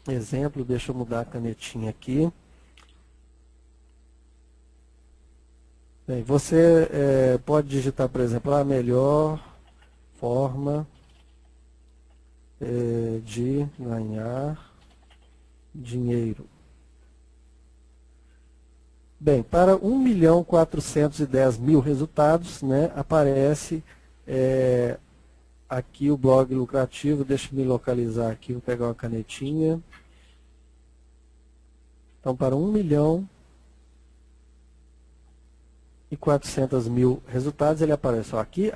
Speaker 1: exemplo. Deixa eu mudar a canetinha aqui. Bem, você pode digitar, por exemplo, a melhor forma de ganhar dinheiro. Bem, para 1.410.000 resultados, né, aparece aqui o blog lucrativo. Deixa eu me localizar aqui, vou pegar uma canetinha. Então, para 1.400.000 resultados, ele aparece. Ó, aqui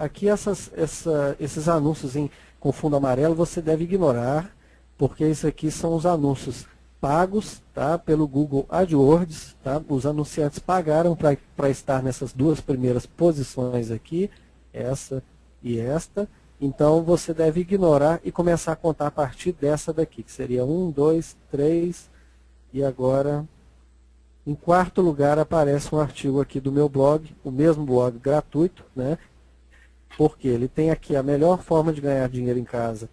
Speaker 1: esses anúncios com fundo amarelo você deve ignorar, porque isso aqui são os anúncios pagos, tá, pelo Google AdWords. Tá? Os anunciantes pagaram para estar nessas duas primeiras posições aqui, essa e esta. Então você deve ignorar e começar a contar a partir dessa daqui, que seria 1, 2, 3, e agora, em quarto lugar, aparece um artigo aqui do meu blog, o mesmo blog gratuito, né? Porque ele tem aqui a melhor forma de ganhar dinheiro em casa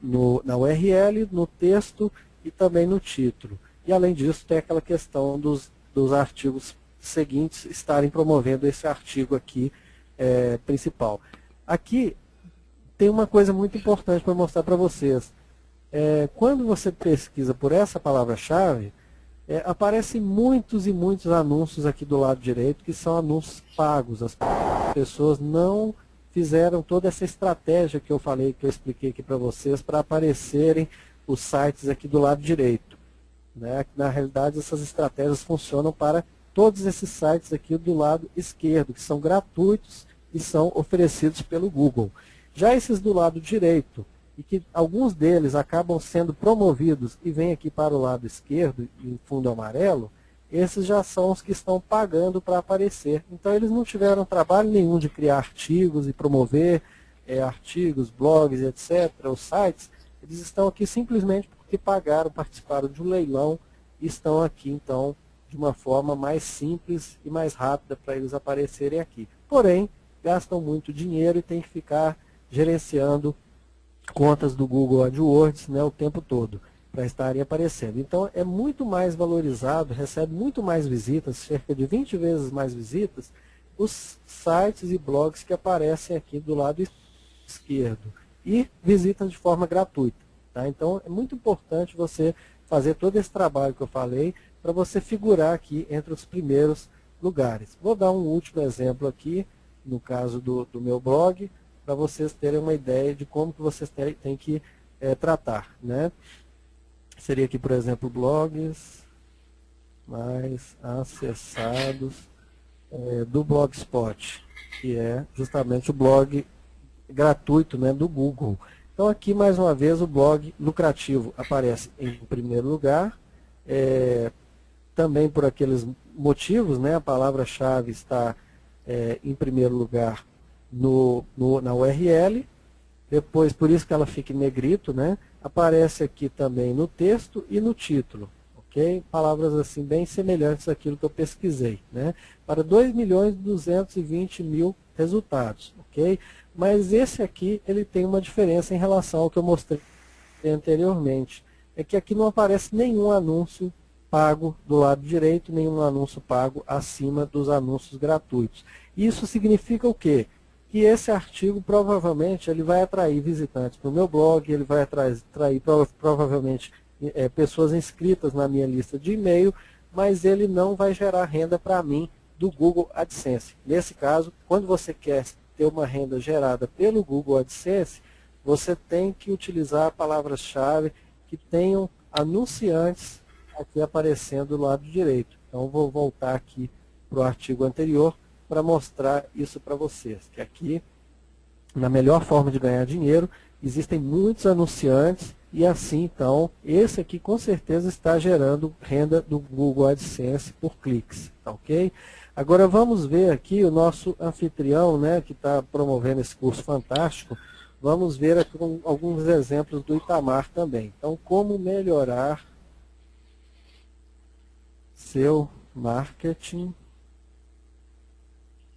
Speaker 1: na URL, no texto e também no título. E além disso, tem aquela questão dos artigos seguintes estarem promovendo esse artigo aqui principal. Aqui tem uma coisa muito importante para mostrar para vocês. Quando você pesquisa por essa palavra-chave, aparecem muitos e muitos anúncios aqui do lado direito, que são anúncios pagos. As pessoas não fizeram toda essa estratégia que eu falei, que eu expliquei aqui para vocês, para aparecerem os sites aqui do lado direito. Né? Na realidade, essas estratégias funcionam para todos esses sites aqui do lado esquerdo, que são gratuitos e são oferecidos pelo Google. Já esses do lado direito, e que alguns deles acabam sendo promovidos e vêm aqui para o lado esquerdo, em fundo amarelo, esses já são os que estão pagando para aparecer. Então eles não tiveram trabalho nenhum de criar artigos e promover artigos, blogs, etc., os sites. Eles estão aqui simplesmente porque pagaram, participaram de um leilão e estão aqui, então, de uma forma mais simples e mais rápida para eles aparecerem aqui. Porém, gastam muito dinheiro e tem que ficar gerenciando contas do Google AdWords, né, o tempo todo, para estarem aparecendo. Então, é muito mais valorizado, recebe muito mais visitas, cerca de 20 vezes mais visitas, os sites e blogs que aparecem aqui do lado esquerdo. E visitas de forma gratuita. Tá? Então, é muito importante você fazer todo esse trabalho que eu falei, para você figurar aqui entre os primeiros lugares. Vou dar um último exemplo aqui, no caso do meu blog, para vocês terem uma ideia de como que vocês têm que tratar. Né? Seria aqui, por exemplo, blogs mais acessados do Blogspot, que é justamente o blog gratuito, né, do Google. Então aqui, mais uma vez, o blog lucrativo aparece em primeiro lugar, também por aqueles motivos, né, a palavra-chave está em primeiro lugar na URL, depois, por isso que ela fica em negrito, né, aparece aqui também no texto e no título, ok? Palavras assim bem semelhantes àquilo que eu pesquisei, né, para 2.220.000 resultados, ok? Mas esse aqui, ele tem uma diferença em relação ao que eu mostrei anteriormente, é que aqui não aparece nenhum anúncio pago do lado direito, nenhum anúncio pago acima dos anúncios gratuitos. Isso significa o quê? que esse artigo provavelmente ele vai atrair visitantes para o meu blog, ele vai atrair provavelmente pessoas inscritas na minha lista de e-mail, mas ele não vai gerar renda para mim do Google AdSense. Nesse caso, quando você quer ter uma renda gerada pelo Google AdSense, você tem que utilizar palavras-chave que tenham anunciantes aqui aparecendo do lado direito. Então, vou voltar aqui para o artigo anterior para mostrar isso para vocês. Que aqui, na melhor forma de ganhar dinheiro, existem muitos anunciantes e assim, então, esse aqui com certeza está gerando renda do Google AdSense por cliques, tá ok? Agora vamos ver aqui o nosso anfitrião, né, que está promovendo esse curso fantástico. Vamos ver aqui alguns exemplos do Itamar também. Então, como melhorar seu marketing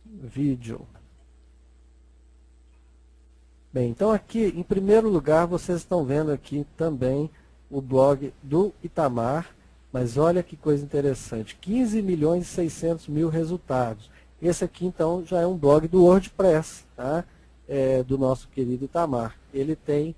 Speaker 1: vídeo. Bem, então aqui, em primeiro lugar, vocês estão vendo aqui também o blog do Itamar, mas olha que coisa interessante, 15.600.000 resultados. Esse aqui, então, já é um blog do WordPress, tá? Do nosso querido Itamar. Ele tem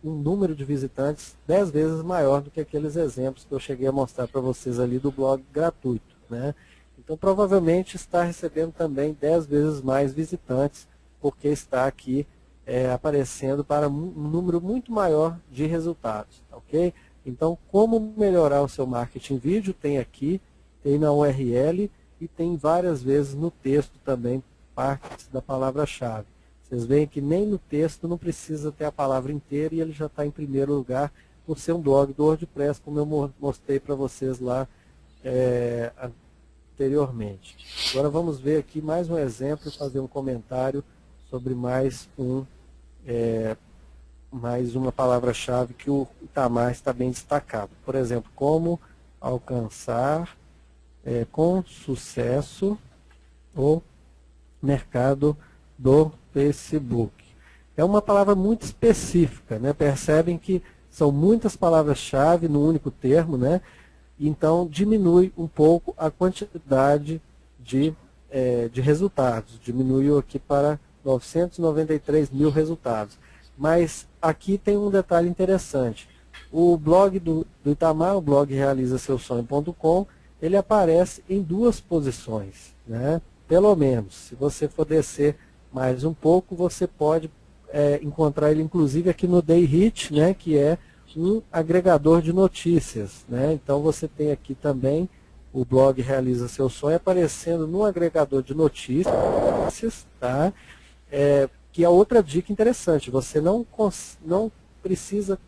Speaker 1: um número de visitantes 10 vezes maior do que aqueles exemplos que eu cheguei a mostrar para vocês ali do blog gratuito, né? Então, provavelmente está recebendo também 10 vezes mais visitantes, porque está aqui aparecendo para um número muito maior de resultados, ok? Então, como melhorar o seu marketing vídeo, tem aqui, tem na URL e tem várias vezes no texto também, partes da palavra-chave. Vocês veem que nem no texto não precisa ter a palavra inteira e ele já está em primeiro lugar por ser um blog do WordPress, como eu mostrei para vocês lá anteriormente. Agora vamos ver aqui mais um exemplo e fazer um comentário sobre mais uma palavra-chave que o Itamar está bem destacado. Por exemplo, como alcançar com sucesso o mercado do Facebook. É uma palavra muito específica, né? Percebem que são muitas palavras-chave no único termo, né? Então diminui um pouco a quantidade de resultados. Diminuiu aqui para 993.000 resultados. Mas aqui tem um detalhe interessante. O blog do Itamar, o blog realizaseusonho.com, ele aparece em 2 posições, né? Pelo menos. Se você for descer mais um pouco, você pode encontrar ele inclusive aqui no Dayhit, né? Que é um agregador de notícias, né? Então você tem aqui também o blog Realiza Seu Sonho aparecendo no agregador de notícias, tá? Que é outra dica interessante. Você não precisa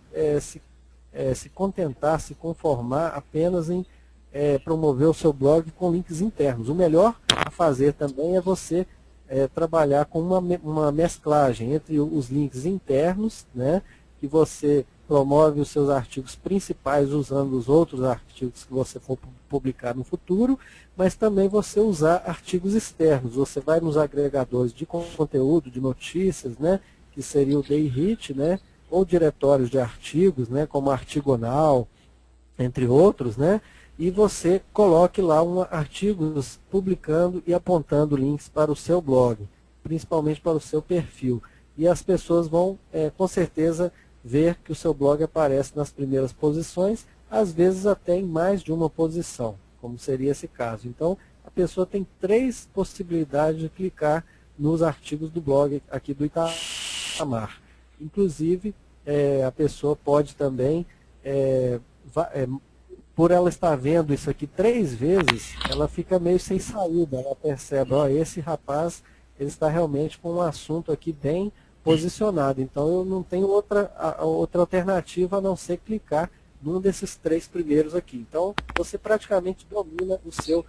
Speaker 1: se contentar, se conformar apenas em promover o seu blog com links internos. O melhor a fazer também é você trabalhar com uma mesclagem entre os links internos, né, que você promove os seus artigos principais usando os outros artigos que você for publicar no futuro, mas também você usar artigos externos. Você vai nos agregadores de conteúdo, de notícias, né, que seria o Dayhit, né, ou diretórios de artigos, né, como Artigonal, entre outros, né, e você coloque lá artigos publicando e apontando links para o seu blog, principalmente para o seu perfil. E as pessoas vão, com certeza, ver que o seu blog aparece nas primeiras posições, às vezes até em mais de uma posição, como seria esse caso. Então, a pessoa tem 3 possibilidades de clicar nos artigos do blog aqui do Itamar. Inclusive, a pessoa pode também, por ela estar vendo isso aqui 3 vezes, ela fica meio sem saída, ela percebe, ó, esse rapaz ele está realmente com um assunto aqui bem posicionado, então eu não tenho outra alternativa a não ser clicar num desses 3 primeiros aqui. Então você praticamente domina o seu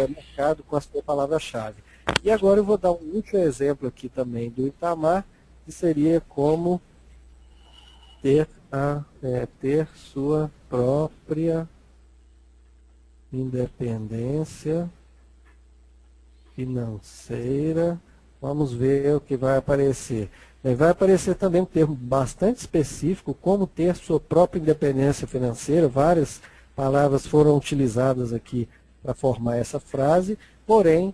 Speaker 1: mercado com a sua palavra-chave. E agora eu vou dar um último exemplo aqui também do Itamar, que seria como ter sua própria independência financeira. Vamos ver o que vai aparecer. Bem, vai aparecer também um termo bastante específico, como ter sua própria independência financeira. Várias palavras foram utilizadas aqui para formar essa frase, porém,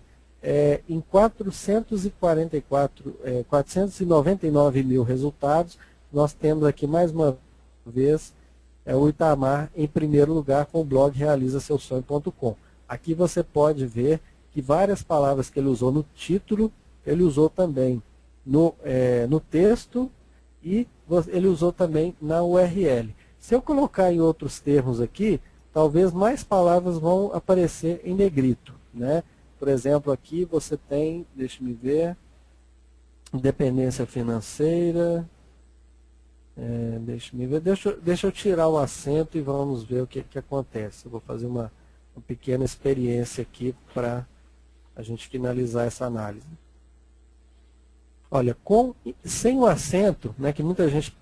Speaker 1: em 499 mil resultados. Nós temos aqui mais uma vez o Itamar em primeiro lugar com o blog realizaseusonho.com. Aqui você pode ver que várias palavras que ele usou no título, ele usou também no texto e ele usou também na URL. Se eu colocar em outros termos aqui, talvez mais palavras vão aparecer em negrito, né? Por exemplo, aqui você tem, deixa-me ver, independência financeira, deixa eu tirar o acento e vamos ver o que acontece. Eu vou fazer uma pequena experiência aqui para a gente finalizar essa análise. Olha, sem o acento, né, que muita gente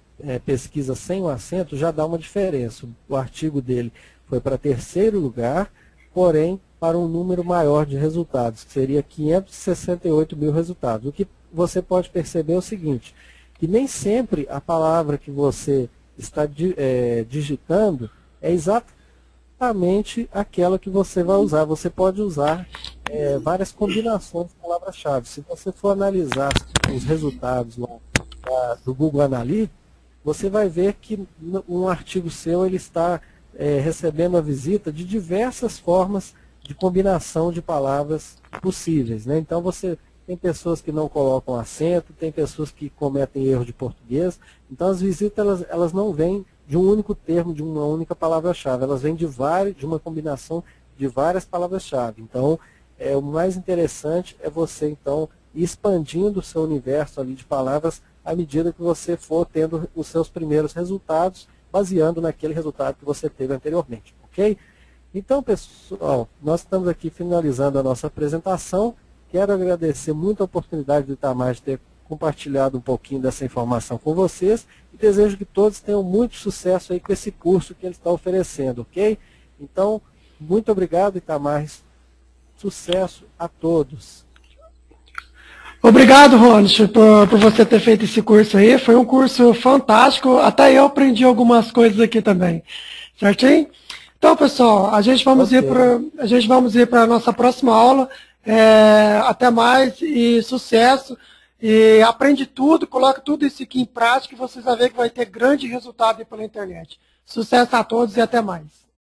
Speaker 1: pesquisa sem o acento, já dá uma diferença. O artigo dele foi para terceiro lugar, porém para um número maior de resultados, que seria 568 mil resultados. O que você pode perceber é o seguinte, que nem sempre a palavra que você está digitando é exatamente aquela que você vai usar. Você pode usar várias combinações de palavras-chave. Se você for analisar os resultados lá, do Google Analytics, você vai ver que um artigo seu ele está recebendo a visita de diversas formas de combinação de palavras possíveis, né? Então tem pessoas que não colocam acento, tem pessoas que cometem erro de português. Então as visitas elas não vêm de um único termo, de uma única palavra-chave, elas vêm de uma combinação de várias palavras-chave. Então o mais interessante é você então ir expandindo o seu universo ali de palavras à medida que você for tendo os seus primeiros resultados, baseando naquele resultado que você teve anteriormente, ok? Então, pessoal, nós estamos aqui finalizando a nossa apresentação. Quero agradecer muito a oportunidade do Itamar de ter compartilhado um pouquinho dessa informação com vocês e desejo que todos tenham muito sucesso aí com esse curso que ele está oferecendo, ok? Então, muito obrigado, Itamar. Sucesso a todos.
Speaker 2: Obrigado, Ronald, por você ter feito esse curso aí. Foi um curso fantástico. Até eu aprendi algumas coisas aqui também. Certinho? Então, pessoal, a gente vamos ir para a nossa próxima aula. Até mais e sucesso. E aprende tudo, coloque tudo isso aqui em prática e vocês vão ver que vai ter grande resultado aí pela internet. Sucesso a todos e até mais.